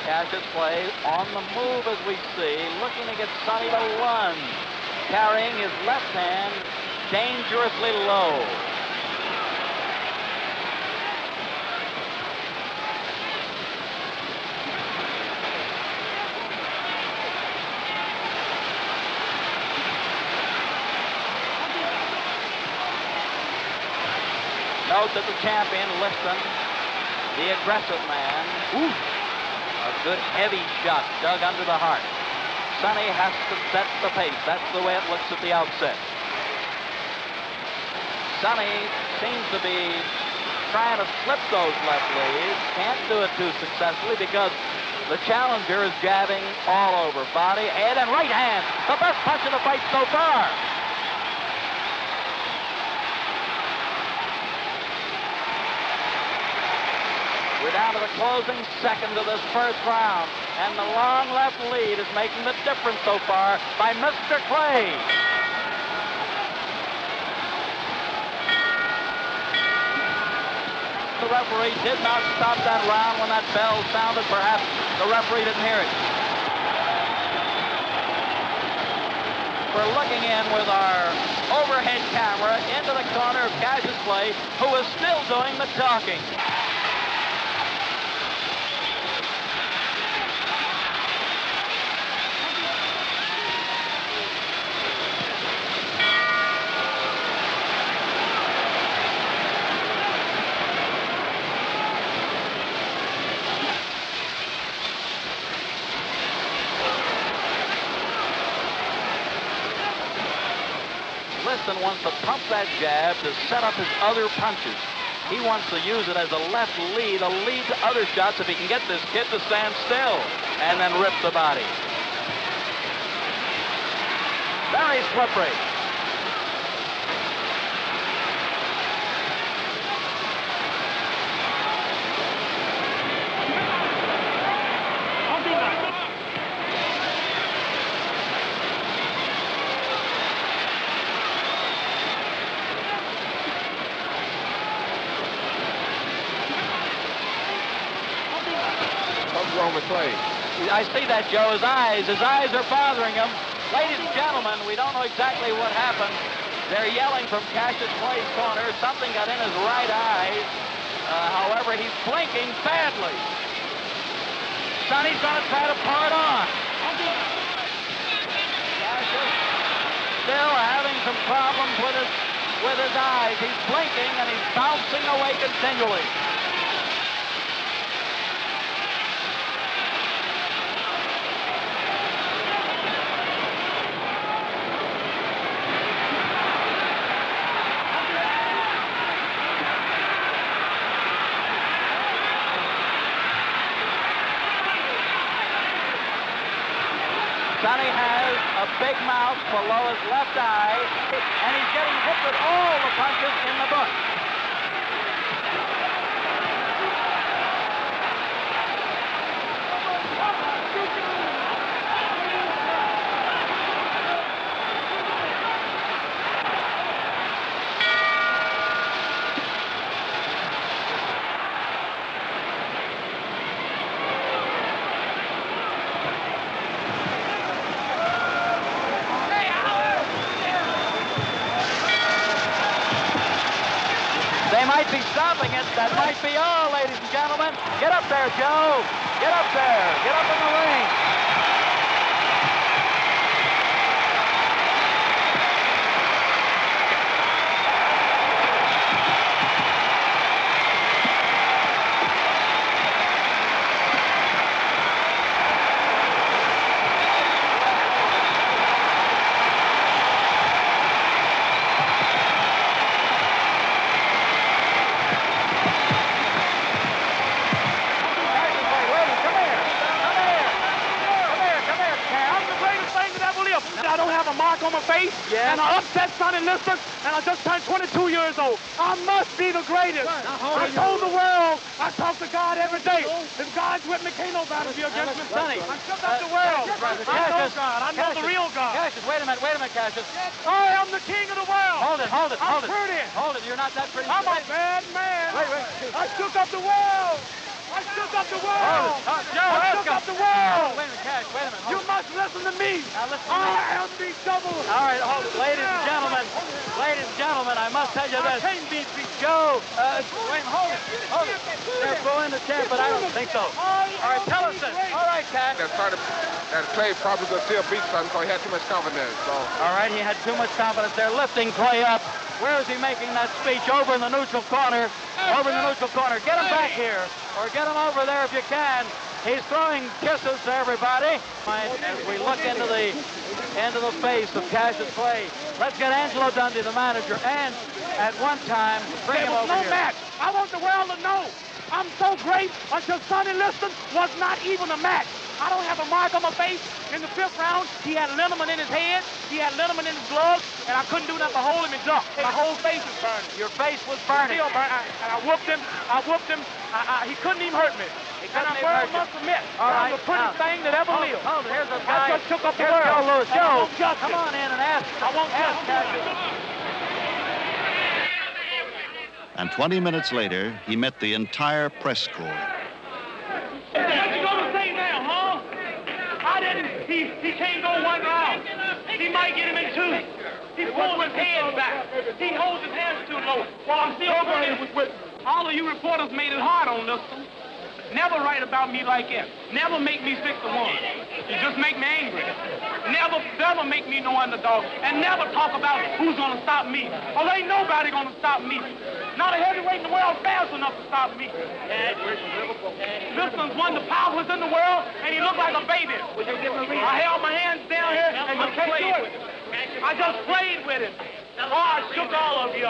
Speaker 13: Cassius Clay on the move as we see, looking to get Sonny to run. Carrying his left hand dangerously low. Note that the champion, Liston, the aggressive man, a good heavy shot dug under the heart. Sonny has to set the pace. That's the way it looks at the outset. Sonny seems to be trying to slip those left leads. Can't do it too successfully because the challenger is jabbing all over. Body, head, and right hand. The best punch in the fight so far. We're down to the closing seconds of this first round, and the long left lead is making the difference so far by Mr. Clay. The referee did not stop that round when that bell sounded. Perhaps the referee didn't hear it. We're looking in with our overhead camera into the corner of Cassius Clay, who is still doing the talking. Liston wants to pump that jab to set up his other punches. He wants to use it as a left lead, a lead to other shots if he can get this kid to stand still and then rip the body. Very slippery.
Speaker 9: Clay.
Speaker 13: I see that, Joe. His eyes are bothering him. Ladies and gentlemen, we don't know exactly what happened. They're yelling from Cassius Clay's corner. Something got in his right eye. However, he's blinking badly. Sonny's going to try to pour it on. Cassius still having some problems with his eyes. He's blinking and he's bouncing away continually. Sonny has a big mouth below his left eye, and he's getting hit with all the punches in the book. Might be stopping it. That might be all, ladies and gentlemen. Get up there, Joe. Get up there. Get up in the ring.
Speaker 4: On my face, and I upset Sonny Liston, and I just turned 22 years old. I must be the greatest. I told the world, I talk to God every day. If God's with me, can't nobody be against me. Sonny, I took up the world. I know God. I know the real God.
Speaker 13: Cassius, wait a minute, Cassius.
Speaker 4: I am the king of the world.
Speaker 13: Hold it.
Speaker 4: I'm pretty.
Speaker 13: Hold it, you're not that pretty.
Speaker 4: I'm a bad man. Wait. I took up the world. I took up the world.
Speaker 13: Joe, let's go.
Speaker 4: of the world.
Speaker 13: Wait a minute, Cash, wait a minute.
Speaker 4: You must listen to me.
Speaker 13: Now listen to me.
Speaker 4: I am the double.
Speaker 13: All right, ladies and gentlemen, I must tell you this.
Speaker 4: I can't be beat.
Speaker 13: Joe, wait, hold it. They're throwing the champ, but I don't think so. All right, tell us this. All right, Cash.
Speaker 9: That Clay probably could still beat something because he had too much confidence. So.
Speaker 13: All right, he had too much confidence. They're lifting Clay up. Where is he making that speech? Over in the neutral corner. Over in the neutral corner. Get him back here, or get him over there if you can. He's throwing kisses to everybody. As we look into the face of Cassius Clay, let's get Angelo Dundee, the manager, and at one time bring him over
Speaker 4: no
Speaker 13: here.
Speaker 4: match. I want the world to know I'm so great until Sonny Liston was not even a match. I don't have a mark on my face. In the 5th round, he had liniment in his head, he had liniment in his gloves, and I couldn't do nothing but hold him and duck. My whole face is burning.
Speaker 13: Your face was burning.
Speaker 4: Still burning. And I whooped him. He couldn't even hurt me. And I must admit, that was the prettiest thing that ever lived.
Speaker 13: Hold it. Here's a guy.
Speaker 4: I just took up the
Speaker 13: Here's
Speaker 4: world.
Speaker 13: Joe Lewis. Joe, come on in and ask.
Speaker 4: I won't
Speaker 13: Cassius.
Speaker 2: And 20 minutes later, he met the entire press corps.
Speaker 4: What you gonna say now, huh? He can't go 1 round. He might get him in 2. He pulls his head back. He holds his hands too low. Well, I'm still going with all of you reporters made it hard on this one. Never write about me like that. Never make me 6-1. You just make me angry. Never make me no underdog. And never talk about who's gonna stop me. Oh, ain't nobody gonna stop me. Not a heavyweight in the world fast enough to stop me. Liston's one of the powerful in the world, and he looked like a baby. I held my hands down here and just played with him. I just played with him. Oh, I shook all of you.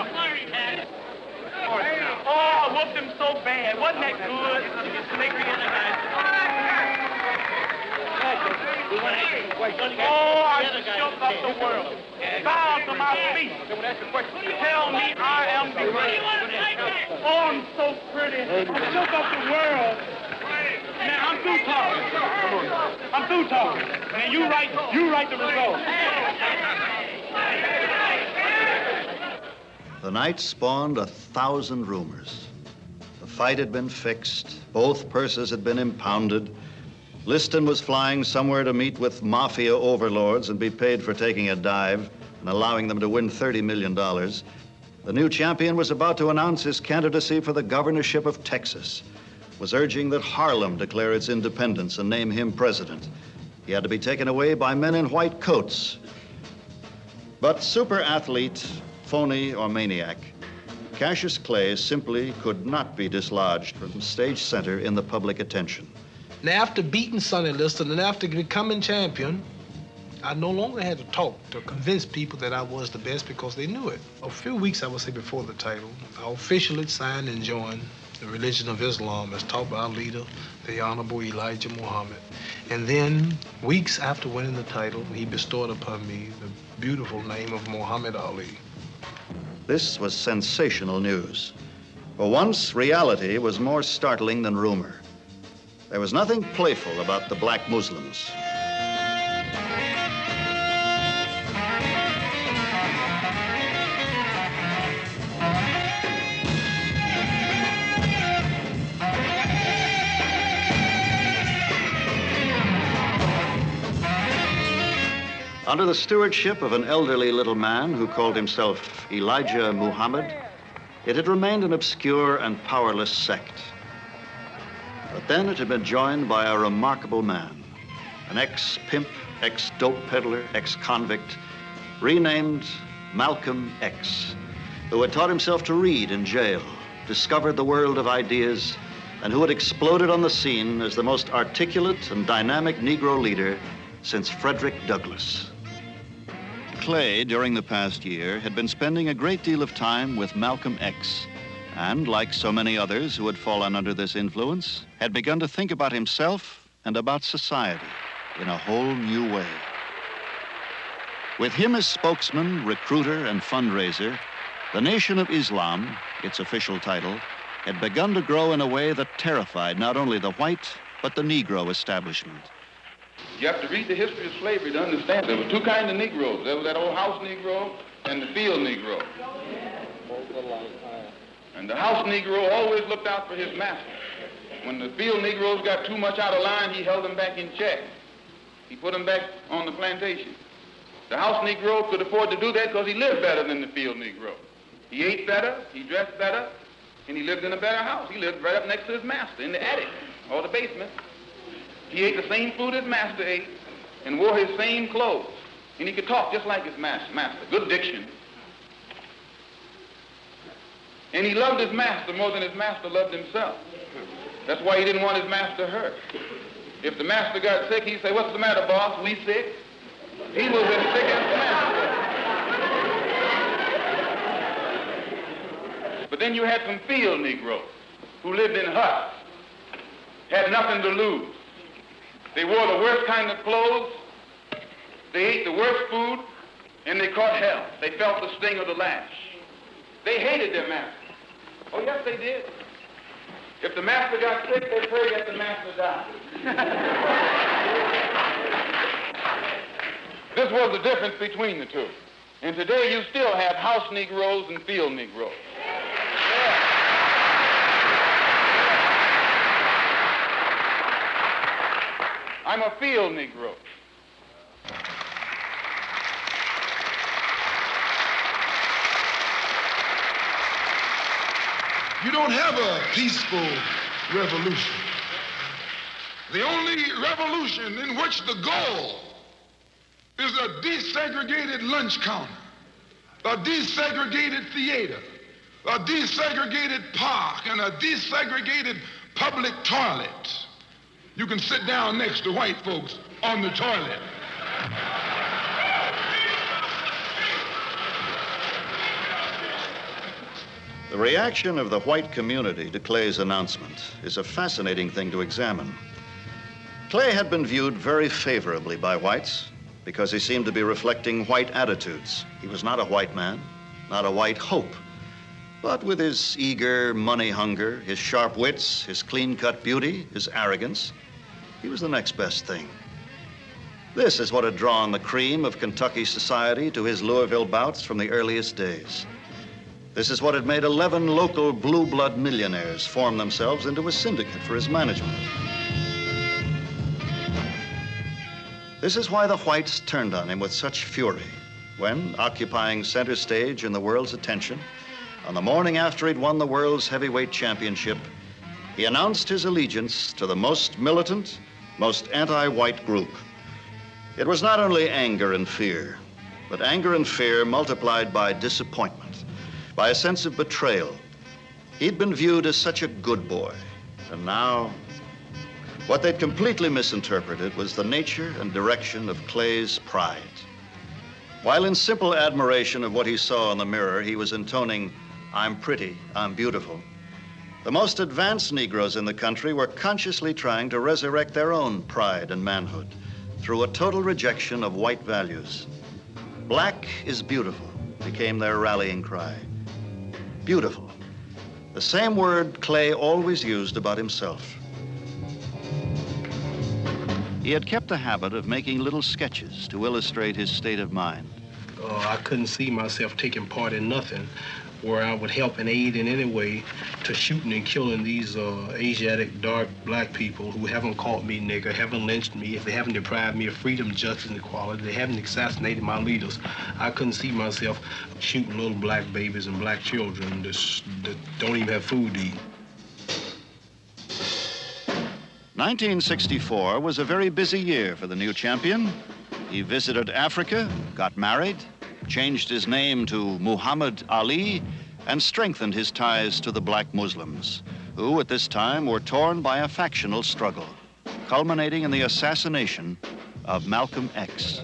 Speaker 4: Oh, I whooped him so bad. Wasn't that good? Oh, I just shook up the world. Bow to my feet. Tell me I am the great. Oh, I'm so pretty. I shook up the world. Man, I'm through talking. I'm through talking. Man, you write the results.
Speaker 2: The night spawned 1,000 rumors. The fight had been fixed. Both purses had been impounded. Liston was flying somewhere to meet with mafia overlords and be paid for taking a dive and allowing them to win $30 million. The new champion was about to announce his candidacy for the governorship of Texas, was urging that Harlem declare its independence and name him president. He had to be taken away by men in white coats. But super athlete, phony or maniac, Cassius Clay simply could not be dislodged from stage center in the public attention.
Speaker 1: Now, after beating Sonny Liston and after becoming champion, I no longer had to talk to convince people that I was the best because they knew it. A few weeks, I would say, before the title, I officially signed and joined the religion of Islam as taught by our leader, the Honorable Elijah Muhammad. And then, weeks after winning the title, he bestowed upon me the beautiful name of Muhammad Ali.
Speaker 2: This was sensational news. For once, reality was more startling than rumor. There was nothing playful about the black Muslims. Under the stewardship of an elderly little man who called himself Elijah Muhammad, it had remained an obscure and powerless sect. But then it had been joined by a remarkable man, an ex-pimp, ex-dope peddler, ex-convict, renamed Malcolm X, who had taught himself to read in jail, discovered the world of ideas, and who had exploded on the scene as the most articulate and dynamic Negro leader since Frederick Douglass. Clay, during the past year, had been spending a great deal of time with Malcolm X, and like so many others who had fallen under this influence, had begun to think about himself and about society in a whole new way. With him as spokesman, recruiter, and fundraiser, the Nation of Islam, its official title, had begun to grow in a way that terrified not only the white, but the Negro establishment.
Speaker 14: You have to read the history of slavery to understand there were two kinds of Negroes. There was that old house Negro and the field Negro. And the house Negro always looked out for his master. When the field Negroes got too much out of line, he held them back in check. He put them back on the plantation. The house Negro could afford to do that because he lived better than the field Negro. He ate better, he dressed better, and he lived in a better house. He lived right up next to his master in the attic or the basement. He ate the same food his master ate and wore his same clothes. And he could talk just like his master. Good diction. And he loved his master more than his master loved himself. That's why he didn't want his master hurt. If the master got sick, he'd say, "What's the matter, boss? We sick?" He was as sick as the master. But then you had some field Negroes who lived in huts, had nothing to lose. They wore the worst kind of clothes, they ate the worst food, and they caught hell. They felt the sting of the lash. They hated their master. Oh, yes, they did. If the master got sick, they prayed that the master died. This was the difference between the two. And today you still have house Negroes and field Negroes. I'm a field Negro.
Speaker 15: You don't have a peaceful revolution. The only revolution in which the goal is a desegregated lunch counter, a desegregated theater, a desegregated park, and a desegregated public toilet. You can sit down next to white folks on the toilet.
Speaker 2: The reaction of the white community to Clay's announcement is a fascinating thing to examine. Clay had been viewed very favorably by whites because he seemed to be reflecting white attitudes. He was not a white man, not a white hope, but with his eager money hunger, his sharp wits, his clean-cut beauty, his arrogance, he was the next best thing. This is what had drawn the cream of Kentucky society to his Louisville bouts from the earliest days. This is what had made 11 local blue blood millionaires form themselves into a syndicate for his management. This is why the whites turned on him with such fury when, occupying center stage in the world's attention, on the morning after he'd won the world's heavyweight championship, he announced his allegiance to the most militant, most anti-white group. It was not only anger and fear, but anger and fear multiplied by disappointment, by a sense of betrayal. He'd been viewed as such a good boy, and now what they'd completely misinterpreted was the nature and direction of Clay's pride. While in simple admiration of what he saw in the mirror, he was intoning, "I'm pretty, I'm beautiful," the most advanced Negroes in the country were consciously trying to resurrect their own pride and manhood through a total rejection of white values. "Black is beautiful" became their rallying cry. Beautiful, the same word Clay always used about himself. He had kept the habit of making little sketches to illustrate his state of mind.
Speaker 1: I couldn't see myself taking part in nothing where I would help and aid in any way to shooting and killing these Asiatic, dark, black people who haven't called me nigger, haven't lynched me, if they haven't deprived me of freedom, justice, and equality, they haven't assassinated my leaders. I couldn't see myself shooting little black babies and black children that don't even have food to eat.
Speaker 2: 1964 was a very busy year for the new champion. He visited Africa, got married, changed his name to Muhammad Ali, and strengthened his ties to the black Muslims, who at this time were torn by a factional struggle, culminating in the assassination of Malcolm X.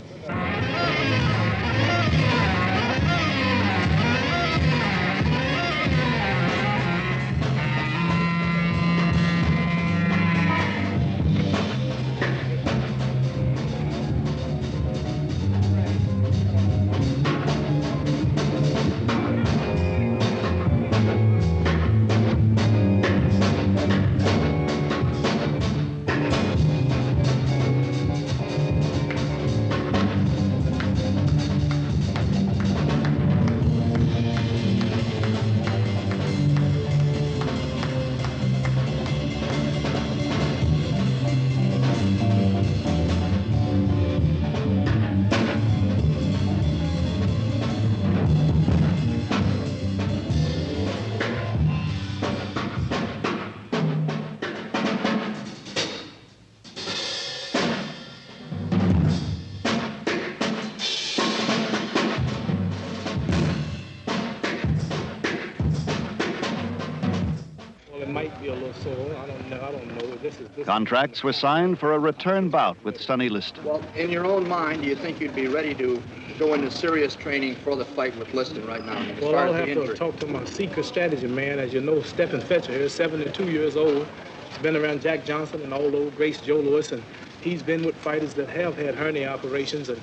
Speaker 4: No, I don't know. This
Speaker 2: Contracts were signed for a return bout with Sonny Liston.
Speaker 16: Well, in your own mind, do you think you'd be ready to go into serious training for the fight with Liston right now? As
Speaker 4: Well,
Speaker 16: far
Speaker 4: I'll
Speaker 16: as the
Speaker 4: have to
Speaker 16: injury?
Speaker 4: talk to my secret strategy man. As you know, Stephen Fetcher here is 72 years old. He's been around Jack Johnson and all those greats, Joe Louis, and he's been with fighters that have had hernia operations. And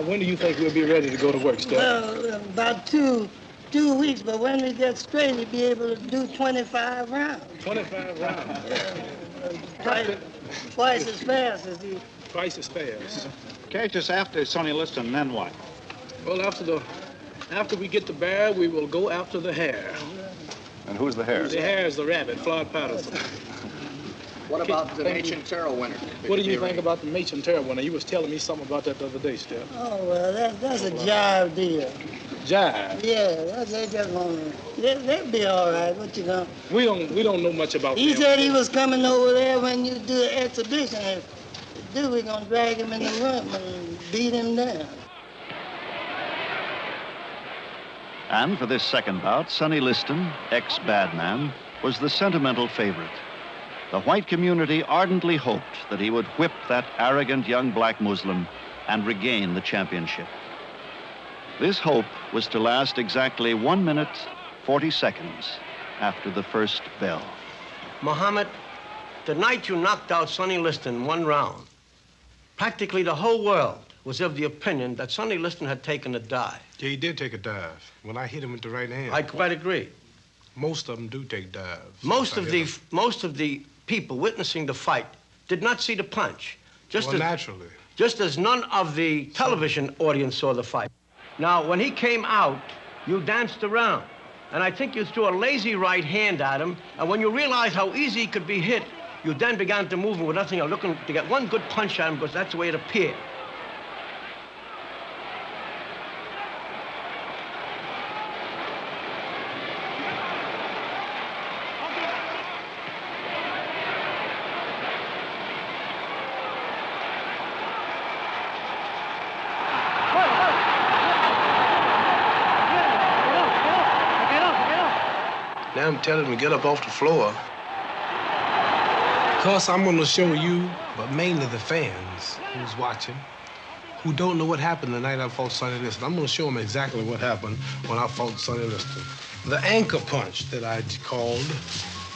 Speaker 4: when do you think we'll be ready to go to work, Stephen?
Speaker 17: Well, about two weeks, but when we get straight, we'll be able to do 25 rounds.
Speaker 4: 25 rounds?
Speaker 17: Twice as fast as he...
Speaker 4: Twice as fast.
Speaker 6: Cassius, after Sonny Liston, then what?
Speaker 4: Well, after we get the bear, we will go after the hare.
Speaker 18: And who's the hare?
Speaker 4: The hare is the rabbit, Floyd Patterson.
Speaker 16: What about the Machen Terrell winner?
Speaker 4: What do you think about the Machen Terrell winner? You was telling me something about that the other day, Steph.
Speaker 17: Oh, well, that's a jive deal.
Speaker 4: Jive?
Speaker 17: Yeah, they just want to... They'll be all right. What you know?
Speaker 4: We don't know much about
Speaker 17: He
Speaker 4: them.
Speaker 17: said he was coming over there when you do the exhibition. If you do, we're going to drag him in the room and beat him down.
Speaker 2: And for this second bout, Sonny Liston, ex-Badman, was the sentimental favorite. The white community ardently hoped that he would whip that arrogant young black Muslim and regain the championship. This hope was to last exactly 1 minute, 40 seconds after the first bell.
Speaker 5: Muhammad, the night you knocked out Sonny Liston in 1 round, practically the whole world was of the opinion that Sonny Liston had taken a dive.
Speaker 1: Yeah, he did take a dive. When I hit him with the right hand.
Speaker 5: I quite agree.
Speaker 1: Most of them do take dives.
Speaker 5: Most of the people witnessing the fight did not see the punch.
Speaker 1: Naturally.
Speaker 5: Just as none of the television audience saw the fight. Now, when he came out, you danced around. And I think you threw a lazy right hand at him. And when you realized how easy he could be hit, you then began to move him with nothing else, looking to get one good punch at him because that's the way it appeared.
Speaker 1: Now I'm telling him to get up off the floor. Because I'm going to show you, but mainly the fans who's watching, who don't know what happened the night I fought Sonny Liston. I'm going to show them exactly what happened when I fought Sonny Liston. The anchor punch that I called,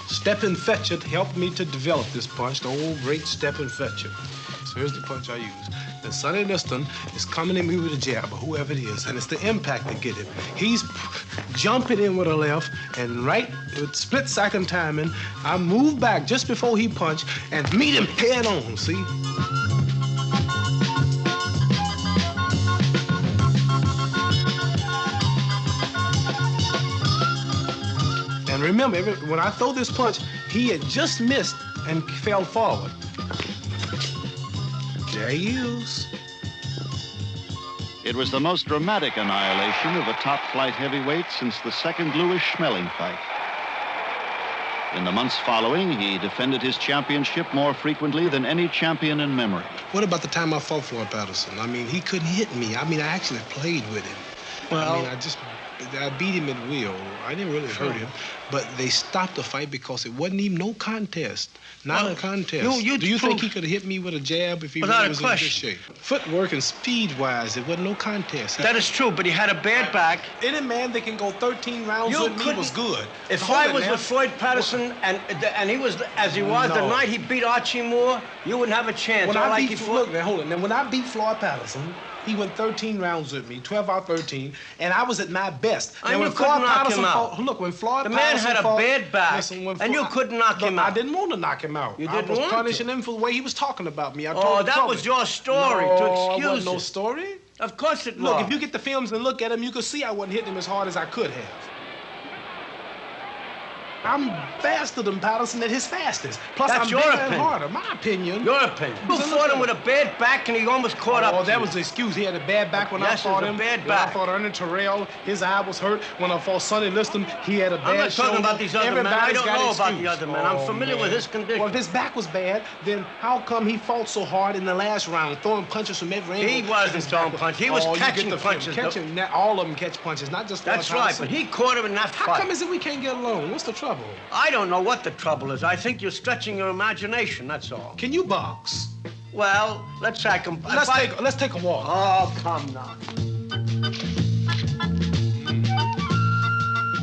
Speaker 1: Stephen Fetcher helped me to develop this punch, the old great Stephen Fetcher. So here's the punch I use. Then Sonny Liston is coming at me with a jab, or whoever it is, and it's the impact that get him. He's jumping in with a left, and right with split-second timing, I move back just before he punched and meet him head on, see? And remember, when I throw this punch, he had just missed and fell forward. There he is.
Speaker 2: It was the most dramatic annihilation of a top-flight heavyweight since the second Louis Schmeling fight. In the months following, he defended his championship more frequently than any champion in memory.
Speaker 1: What about the time I fought Floyd Patterson? I mean, he couldn't hit me. I mean, I actually played with him.
Speaker 5: Well,
Speaker 1: I mean, I beat him at will. I didn't really hurt him. But they stopped the fight because it wasn't even no contest. Not a contest. Do you think he could have hit me with a jab if he really was in good shape? Footwork and speed-wise, it wasn't no contest.
Speaker 5: That is true, but he had a bad back.
Speaker 1: Any man that can go 13 rounds with me was good.
Speaker 5: If I was with Floyd Patterson and he was as he was the night he beat Archie Moore, you wouldn't have a chance.
Speaker 1: When I beat Floyd Patterson, he went 13 rounds with me, 12 out of 13, and I was at my best.
Speaker 5: And you couldn't knock him out.
Speaker 1: Look, when Floyd
Speaker 5: the man
Speaker 1: Patterson
Speaker 5: had a bad back, and you couldn't knock him out.
Speaker 1: I didn't want to knock him out.
Speaker 5: You didn't want to.
Speaker 1: I was punishing him for the way he was talking about me.
Speaker 5: That was your story to excuse
Speaker 1: it wasn't no story.
Speaker 5: Of course it was.
Speaker 1: Look, if you get the films and look at him, you can see I wasn't hitting him as hard as I could have. I'm faster than Patterson at his fastest. Plus,
Speaker 5: That's
Speaker 1: I'm
Speaker 5: your
Speaker 1: bigger
Speaker 5: opinion.
Speaker 1: and harder. My opinion.
Speaker 5: Your opinion. You fought him with a bad back and he almost caught up.
Speaker 1: Oh, that was the excuse. He had a bad back when I fought him.
Speaker 5: Bad
Speaker 1: when
Speaker 5: back.
Speaker 1: I fought Ernie Terrell, his eye was hurt. When I fought Sonny Liston, he had a bad
Speaker 5: I'm not talking
Speaker 1: shoulder.
Speaker 5: about these other men. I don't know about the other men. I'm
Speaker 1: Oh,
Speaker 5: familiar with his condition.
Speaker 1: Well, if his back was bad, then how come he fought so hard in the last round, throwing punches from every angle?
Speaker 5: He wasn't throwing punches. He was catching punches.
Speaker 1: All of them catch punches, not just
Speaker 5: That's right, but he caught him in that fight.
Speaker 1: How come is it we can't get along? What's the trouble? trouble?
Speaker 5: I don't know what the trouble is. I think you're stretching your imagination, that's all.
Speaker 1: Can you box?
Speaker 5: Well, let's say I can...
Speaker 1: Let's take a walk.
Speaker 5: Oh, come now.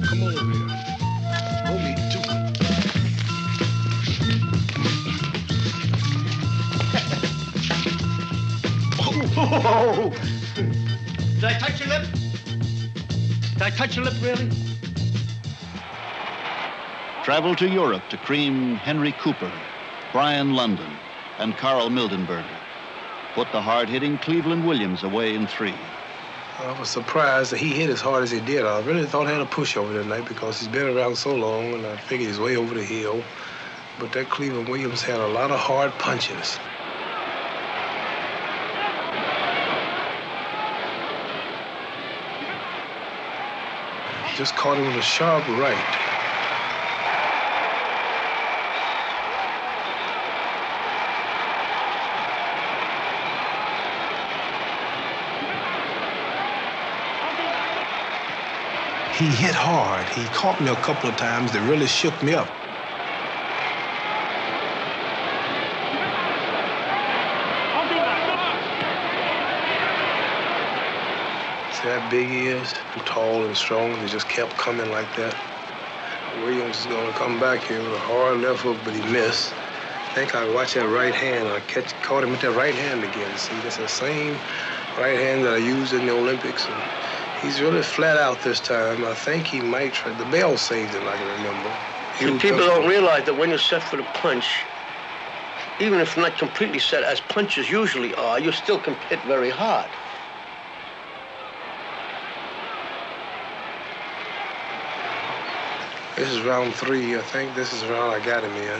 Speaker 1: Come on over here. Hold me, too.
Speaker 5: Oh. Did I touch your lip? Did I touch your lip, really?
Speaker 2: Traveled to Europe to cream Henry Cooper, Brian London, and Carl Mildenberger. Put the hard-hitting Cleveland Williams away in 3.
Speaker 1: I was surprised that he hit as hard as he did. I really thought I had a pushover tonight because he's been around so long, and I figured he's way over the hill. But that Cleveland Williams had a lot of hard punches. Just caught him with a sharp right. He hit hard. He caught me a couple of times that really shook me up. See how big he is? And tall and strong. He just kept coming like that. Williams is going to come back here with a hard left hook, but he missed. I think I watched that right hand. I caught him with that right hand again. See, that's the same right hand that I used in the Olympics. And he's really flat out this time. I think he might try. The bell saved him, I can remember.
Speaker 5: People don't realize that when you're set for the punch, even if not completely set, as punches usually are, you still can hit very hard.
Speaker 1: This is round 3, I think. This is the round I got him in.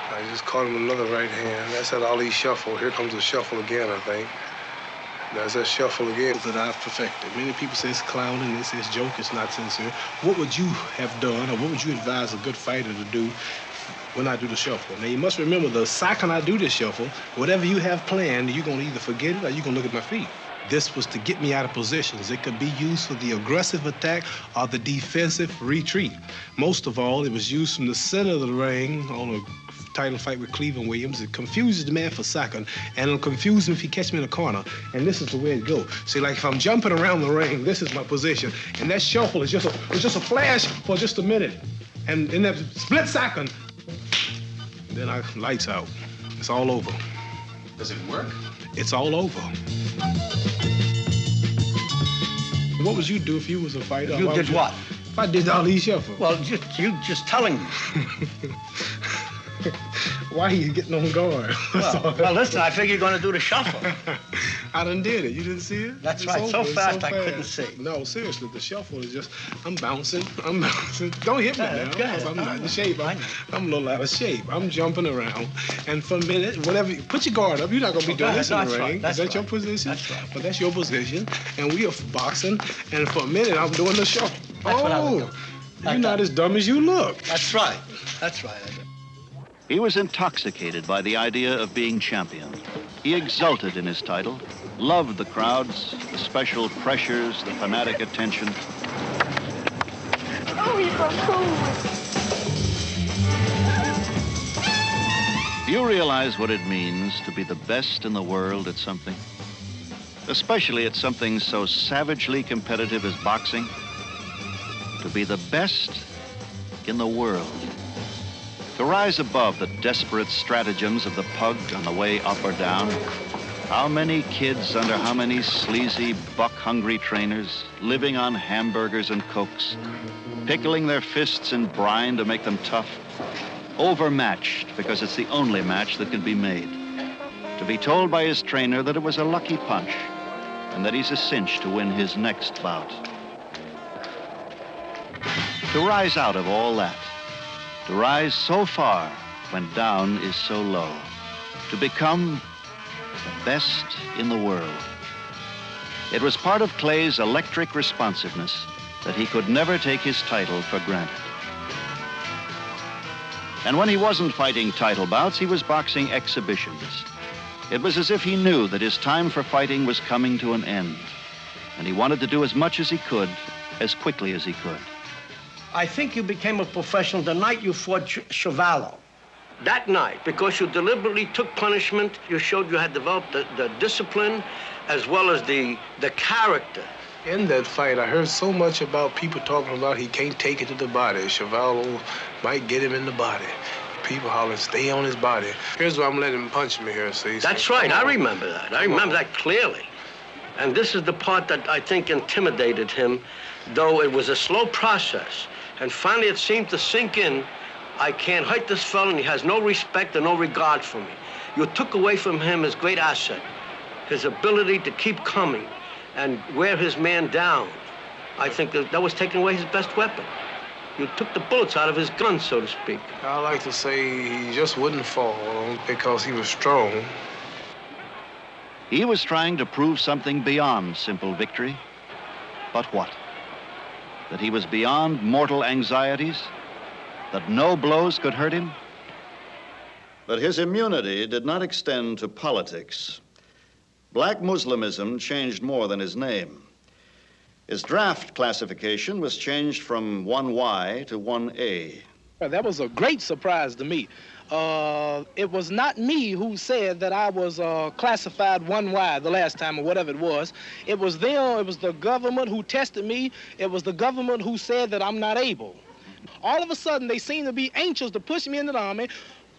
Speaker 1: I just caught him with another right hand. That's that Ali shuffle. Here comes the shuffle again, I think. There's that shuffle again that I've perfected. Many people say it's clowning, they say it's joke, it's not sincere. What would you have done, or what would you advise a good fighter to do when I do the shuffle? Now, you must remember, the second I do this shuffle, whatever you have planned, you're going to either forget it or you're going to look at my feet. This was to get me out of positions. It could be used for the aggressive attack or the defensive retreat. Most of all, it was used from the center of the ring on a title fight with Cleveland Williams. It confuses the man for a second, and it'll confuse him if he catches me in the corner. And this is the way it goes. See, like if I'm jumping around the ring, this is my position, and that shuffle is just a flash for just a minute. And in that split second, then lights out. It's all over.
Speaker 11: Does it work?
Speaker 1: It's all over. What would you do if you was a fighter?
Speaker 5: You did what?
Speaker 1: If I did all these shuffles.
Speaker 5: Well, you just telling me.
Speaker 1: Why are you getting on guard?
Speaker 5: Well, listen, I figured you're going to do the shuffle.
Speaker 1: I done did it. You didn't see it?
Speaker 5: That's right. So fast, I couldn't see.
Speaker 1: No, seriously, the shuffle is just, I'm bouncing. Don't hit me now.
Speaker 5: Go ahead.
Speaker 1: I'm not in shape. I'm a little out of shape. I'm jumping around. And for a minute, whatever, put your guard up. You're not going to be doing this in the ring. Is that your position?
Speaker 5: That's right.
Speaker 1: But that's your position. And we are boxing. And for a minute, I'm doing the shuffle.
Speaker 5: That's what I would do.
Speaker 1: You're not as dumb as you look.
Speaker 5: That's right. That's right.
Speaker 2: He was intoxicated by the idea of being champion. He exulted in his title, loved the crowds, the special pressures, the fanatic attention.
Speaker 19: Oh, he's so cool.
Speaker 2: Do you realize what it means to be the best in the world at something? Especially at something so savagely competitive as boxing? To be the best in the world. To rise above the desperate stratagems of the pug on the way up or down. How many kids under how many sleazy, buck-hungry trainers, living on hamburgers and Cokes, pickling their fists in brine to make them tough, overmatched because it's the only match that can be made. To be told by his trainer that it was a lucky punch and that he's a cinch to win his next bout. To rise out of all that. To rise so far when down is so low. To become the best in the world. It was part of Clay's electric responsiveness that he could never take his title for granted. And when he wasn't fighting title bouts, he was boxing exhibitions. It was as if he knew that his time for fighting was coming to an end, and he wanted to do as much as he could, as quickly as he could.
Speaker 5: I think you became a professional the night you fought Chavallo. That night, because you deliberately took punishment, you showed you had developed the discipline as well as the character.
Speaker 1: In that fight, I heard so much about people talking about he can't take it to the body. Chavallo might get him in the body. People hollering, stay on his body. Here's why I'm letting him punch me here, see?
Speaker 5: That's right, I remember that. I remember that clearly. And this is the part that I think intimidated him, though it was a slow process. And finally it seemed to sink in, I can't hurt this fellow and he has no respect and no regard for me. You took away from him his great asset, his ability to keep coming and wear his man down. I think that was taking away his best weapon. You took the bullets out of his gun, so to speak.
Speaker 1: I like to say he just wouldn't fall because he was strong.
Speaker 2: He was trying to prove something beyond simple victory. But what? That he was beyond mortal anxieties? That no blows could hurt him? But his immunity did not extend to politics. Black Muslimism changed more than his name. His draft classification was changed from 1Y to 1A.
Speaker 4: That was a great surprise to me. It was not me who said that I was classified 1Y the last time or whatever it was. It was them, it was the government who tested me. It was the government who said that I'm not able. All of a sudden, they seem to be anxious to push me into the Army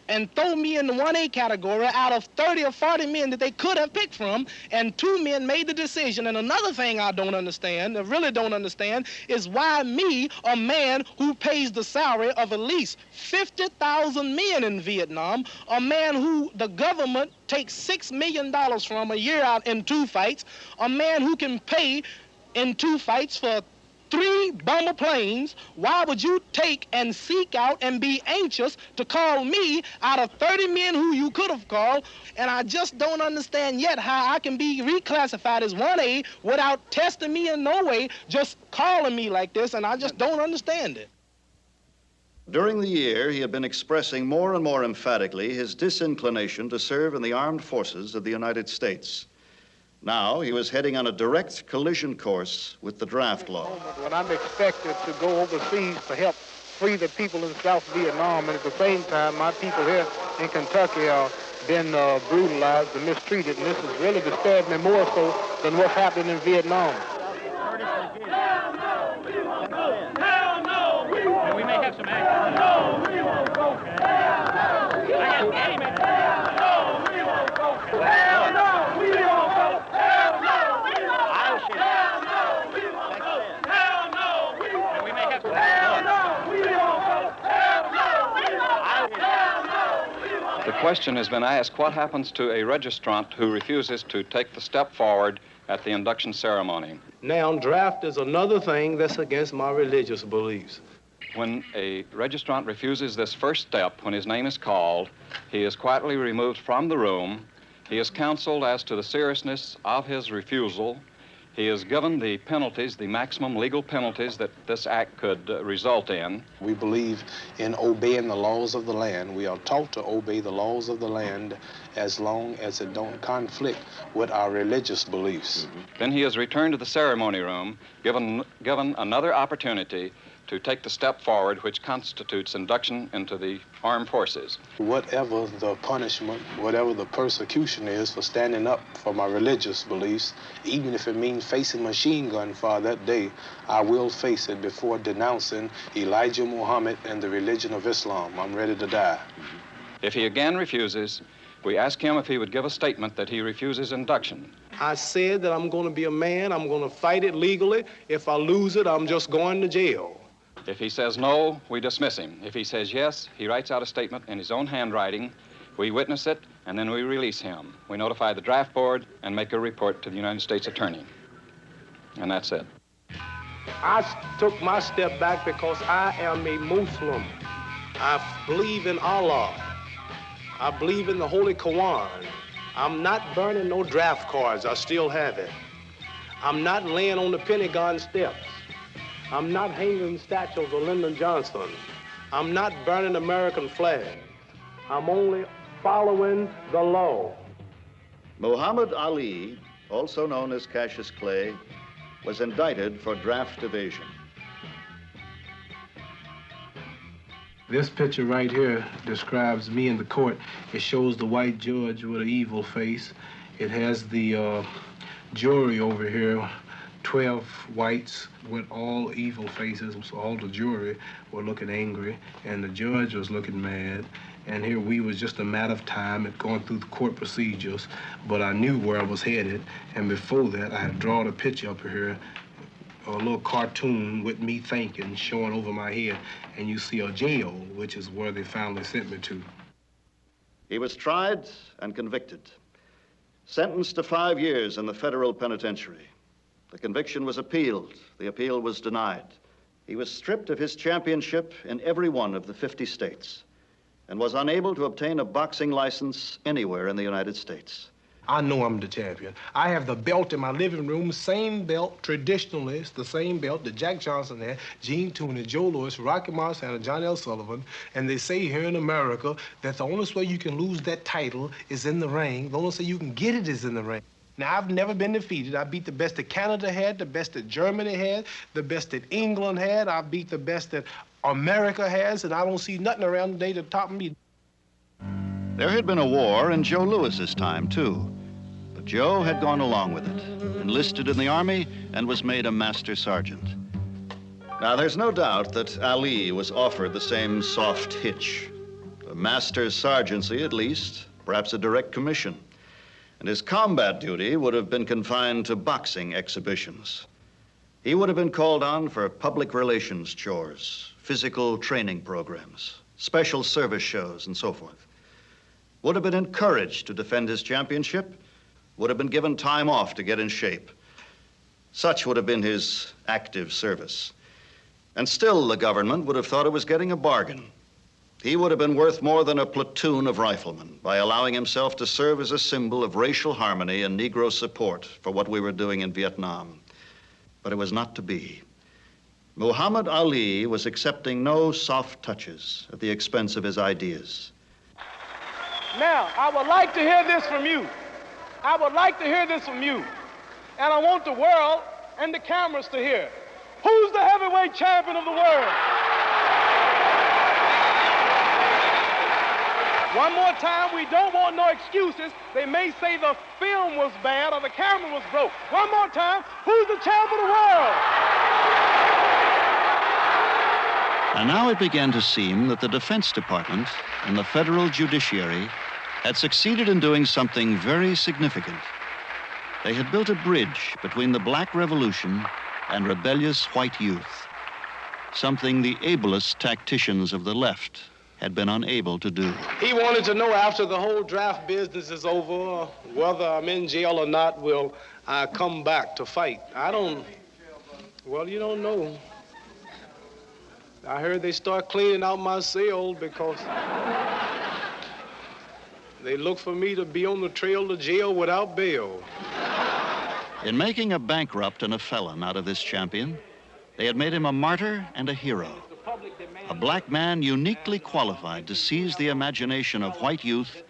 Speaker 4: and throw me in the 1A category out of 30 or 40 men that they could have picked from, and 2 men made the decision. And another thing I don't understand, I really don't understand, is why me, a man who pays the salary of at least 50,000 men in Vietnam, a man who the government takes $6 million from a year out in 2 fights, a man who can pay in 2 fights for 3 bomber planes, why would you take and seek out and be anxious to call me out of 30 men who you could have called? And I just don't understand yet how I can be reclassified as 1A without testing me in no way, just calling me like this, and I just don't understand it.
Speaker 2: During the year, he had been expressing more and more emphatically his disinclination to serve in the armed forces of the United States. Now he was heading on a direct collision course with the draft law.
Speaker 4: When I'm expected to go overseas to help free the people in South Vietnam, and at the same time, my people here in Kentucky are being brutalized and mistreated, and this has really disturbed me more so than what's happening in Vietnam.
Speaker 19: Hell no, we won't vote. Hell no, we won't vote. We may have some action. No, we won't vote. Hell no, we won't vote. Hell no, we won't vote. Hell no, we won't vote. Hell no, we won't vote. Hell no, we won't vote. Hell no, we won't vote. We may have some action. Hell no, we won't vote. Hell no, we won't vote. Hell no, we won't vote.
Speaker 11: The question has been asked, what happens to a registrant who refuses to take the step forward at the induction ceremony?
Speaker 1: Now, draft is another thing that's against my religious beliefs.
Speaker 11: When a registrant refuses this first step, when his name is called, he is quietly removed from the room. He is counseled as to the seriousness of his refusal. He is given the penalties, the maximum legal penalties that this act could result in.
Speaker 3: We believe in obeying the laws of the land. We are taught to obey the laws of the land as long as it don't conflict with our religious beliefs.
Speaker 11: Then he is returned to the ceremony room, given another opportunity to take the step forward which constitutes induction into the armed forces.
Speaker 3: Whatever the punishment, whatever the persecution is for standing up for my religious beliefs, even if it means facing machine gun fire that day, I will face it before denouncing Elijah Muhammad and the religion of Islam. I'm ready to die.
Speaker 11: If he again refuses, we ask him if he would give a statement that he refuses induction.
Speaker 1: I said that I'm going to be a man, I'm going to fight it legally. If I lose it, I'm just going to jail.
Speaker 11: If he says no, we dismiss him. If he says yes, he writes out a statement in his own handwriting. We witness it, and then we release him. We notify the draft board and make a report to the United States Attorney. And that's it.
Speaker 1: I took my step back because I am a Muslim. I believe in Allah. I believe in the Holy Quran. I'm not burning no draft cards. I still have it. I'm not laying on the Pentagon steps. I'm not hanging statues of Lyndon Johnson. I'm not burning American flags. I'm only following the law.
Speaker 2: Muhammad Ali, also known as Cassius Clay, was indicted for draft evasion.
Speaker 1: This picture right here describes me in the court. It shows the white judge with an evil face. It has the jury over here, 12 whites with all evil faces. So all the jury were looking angry, and the judge was looking mad. And here we was just a matter of time at going through the court procedures, but I knew where I was headed. And before that, I had drawn a picture up here, a little cartoon with me thinking, showing over my head. And you see a jail, which is where they finally sent me to.
Speaker 2: He was tried and convicted, sentenced to 5 years in the federal penitentiary. The conviction was appealed. The appeal was denied. He was stripped of his championship in every one of the 50 states and was unable to obtain a boxing license anywhere in the United States.
Speaker 1: I know I'm the champion. I have the belt in my living room, same belt, traditionally, it's the same belt that Jack Johnson had, Gene Tooney, Joe Louis, Rocky Marciano, John L. Sullivan. And they say here in America that the only way you can lose that title is in the ring. The only way you can get it is in the ring. Now, I've never been defeated. I beat the best that Canada had, the best that Germany had, the best that England had. I beat the best that America has, and I don't see nothing around today to top me.
Speaker 2: There had been a war in Joe Louis's time, too. But Joe had gone along with it, enlisted in the Army, and was made a master sergeant. Now, there's no doubt that Ali was offered the same soft hitch. A master's sergeancy, at least, perhaps a direct commission. And his combat duty would have been confined to boxing exhibitions. He would have been called on for public relations chores, physical training programs, special service shows, and so forth. Would have been encouraged to defend his championship, would have been given time off to get in shape. Such would have been his active service. And still the government would have thought it was getting a bargain. He would have been worth more than a platoon of riflemen by allowing himself to serve as a symbol of racial harmony and Negro support for what we were doing in Vietnam. But it was not to be. Muhammad Ali was accepting no soft touches at the expense of his ideas.
Speaker 4: Now, I would like to hear this from you. I would like to hear this from you. And I want the world and the cameras to hear. Who's the heavyweight champion of the world? One more time, we don't want no excuses. They may say the film was bad or the camera was broke. One more time, who's the champion of the world?
Speaker 2: And now it began to seem that the Defense Department and the federal judiciary had succeeded in doing something very significant. They had built a bridge between the Black Revolution and rebellious white youth, something the ablest tacticians of the left had been unable to do.
Speaker 1: He wanted to know after the whole draft business is over, whether I'm in jail or not, will I come back to fight? Well, you don't know. I heard they start cleaning out my cell because they look for me to be on the trail to jail without bail.
Speaker 2: In making a bankrupt and a felon out of this champion, they had made him a martyr and a hero. A black man uniquely qualified to seize the imagination of white youth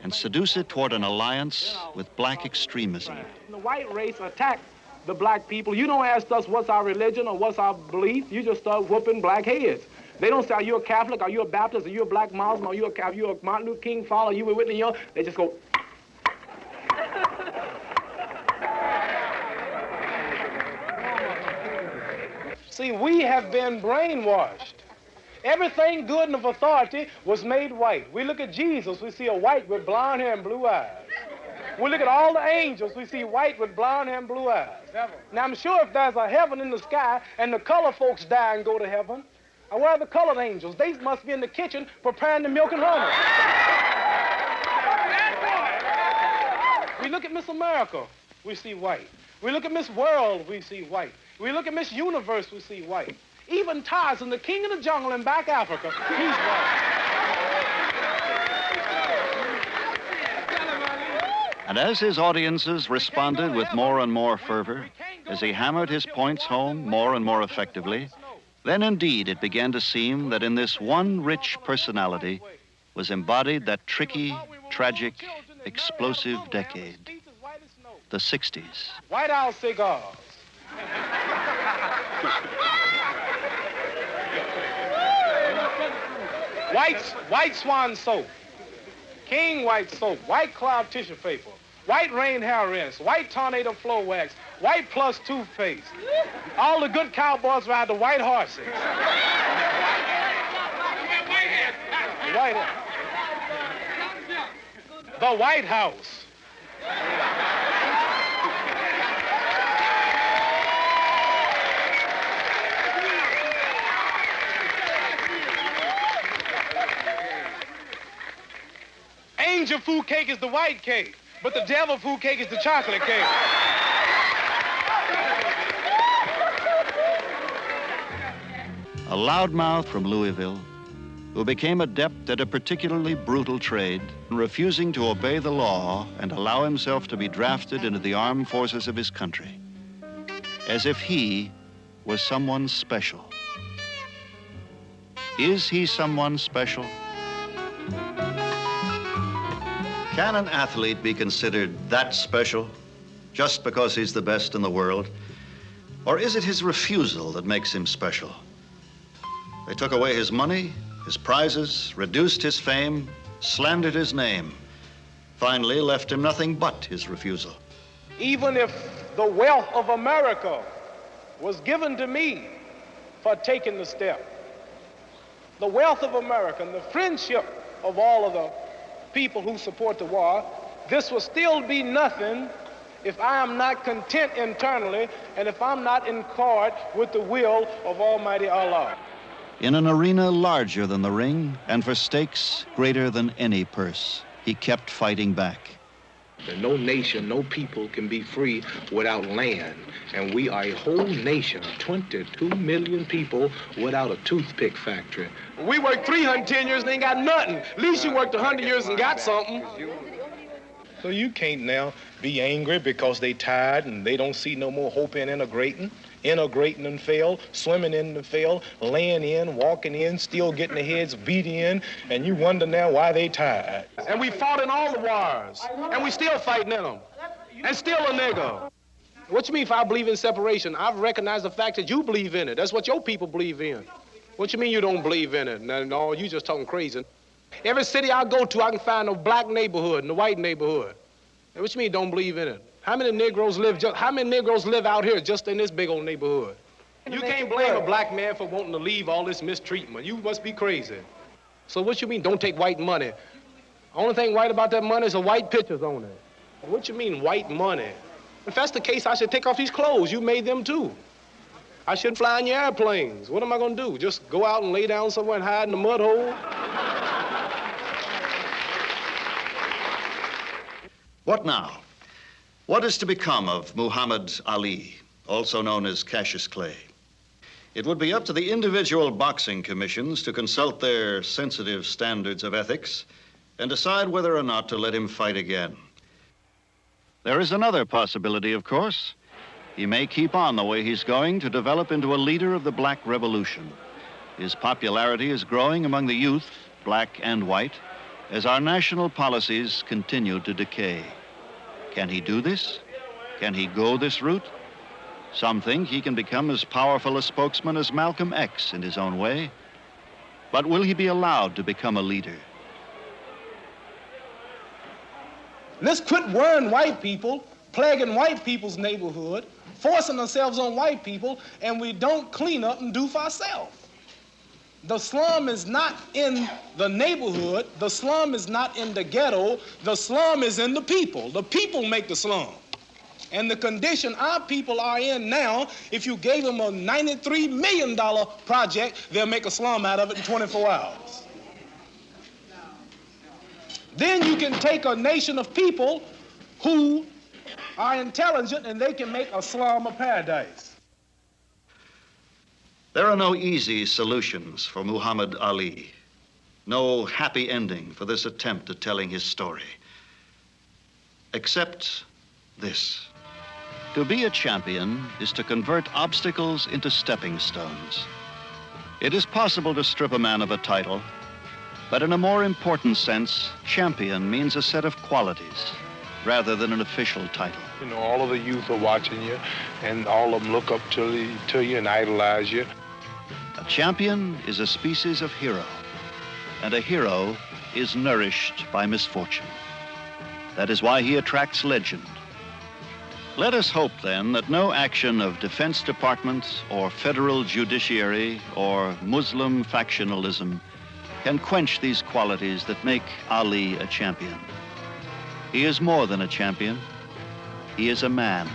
Speaker 2: and seduce it toward an alliance with black extremism.
Speaker 4: The white race attacked the black people. You don't ask us what's our religion or what's our belief. You just start whooping black heads. They don't say, are you a Catholic, are you a Baptist, are you a black Muslim, are you a Martin Luther King follower, are you a Whitney Young? They just go. See, we have been brainwashed. Everything good and of authority was made white. We look at Jesus, we see a white with blonde hair and blue eyes. We look at all the angels, we see white with blonde hair and blue eyes. Now, I'm sure if there's a heaven in the sky and the color folks die and go to heaven, where are the colored angels? They must be in the kitchen preparing the milk and honey. We look at Miss America, we see white. We look at Miss World, we see white. We look at Miss Universe, we see white. Even Tarzan, the king of the jungle in back Africa, he's white.
Speaker 2: And as his audiences responded with more and more fervor, as he hammered his points home more and more effectively, then indeed it began to seem that in this one rich personality was embodied that tricky, tragic, explosive decade, the 60s.
Speaker 4: White House cigars. White Swan soap, King White soap, White Cloud tissue paper, White Rain hair rinse, White Tornado floor wax, White Plus toothpaste. All the good cowboys ride the white horses. The White House. Angel food cake is the white cake, but the devil food cake is the chocolate cake.
Speaker 2: A loudmouth from Louisville who became adept at a particularly brutal trade, refusing to obey the law and allow himself to be drafted into the armed forces of his country, as if he was someone special. Is he someone special? Can an athlete be considered that special just because he's the best in the world? Or is it his refusal that makes him special? They took away his money, his prizes, reduced his fame, slandered his name, finally left him nothing but his refusal.
Speaker 4: Even if the wealth of America was given to me for taking the step, the wealth of America and the friendship of all of the people who support the war, this will still be nothing if I am not content internally and if I'm not in accord with the will of Almighty Allah.
Speaker 2: In an arena larger than the ring and for stakes greater than any purse, he kept fighting back.
Speaker 3: No nation, no people can be free without land. And we are a whole nation, 22 million people without a toothpick factory.
Speaker 4: We worked 310 years and ain't got nothing. At least you worked 100 years and got something. So you can't now be angry because they tired and they don't see no more hope in integrating and fail, swimming in the fail, laying in, walking in, still getting their heads beat in, and you wonder now why they tired. And we fought in all the wars, and we still fighting in them, and still a nigger. What you mean if I believe in separation? I've recognized the fact that you believe in it. That's what your people believe in. What you mean you don't believe in it? No, you just talking crazy. Every city I go to, I can find a black neighborhood and a white neighborhood. And what you mean don't believe in it? How many Negroes live out here just in this big old neighborhood? You can't blame a black man for wanting to leave all this mistreatment. You must be crazy. So what you mean don't take white money? Only thing white about that money is the white pictures on it. What you mean white money? If that's the case, I should take off these clothes. You made them too. I shouldn't fly in your airplanes. What am I gonna do? Just go out and lay down somewhere and hide in the mud hole?
Speaker 2: What now? What is to become of Muhammad Ali, also known as Cassius Clay? It would be up to the individual boxing commissions to consult their sensitive standards of ethics and decide whether or not to let him fight again. There is another possibility, of course. He may keep on the way he's going to develop into a leader of the Black Revolution. His popularity is growing among the youth, black and white, as our national policies continue to decay. Can he do this? Can he go this route? Some think he can become as powerful a spokesman as Malcolm X in his own way. But will he be allowed to become a leader?
Speaker 4: Let's quit worrying white people, plaguing white people's neighborhood, forcing ourselves on white people, and we don't clean up and do for ourselves. The slum is not in the neighborhood. The slum is not in the ghetto. The slum is in the people. The people make the slum. And the condition our people are in now, if you gave them a $93 million project, they'll make a slum out of it in 24 hours. Then you can take a nation of people who are intelligent and they can make a slum of paradise.
Speaker 2: There are no easy solutions for Muhammad Ali. No happy ending for this attempt at telling his story. Except this. To be a champion is to convert obstacles into stepping stones. It is possible to strip a man of a title, but in a more important sense, champion means a set of qualities rather than an official title.
Speaker 3: You know, all of the youth are watching you, and all of them look up to you and idolize you.
Speaker 2: A champion is a species of hero, and a hero is nourished by misfortune. That is why he attracts legend. Let us hope, then, that no action of Defense Departments or federal judiciary or Muslim factionalism can quench these qualities that make Ali a champion. He is more than a champion. He is a man.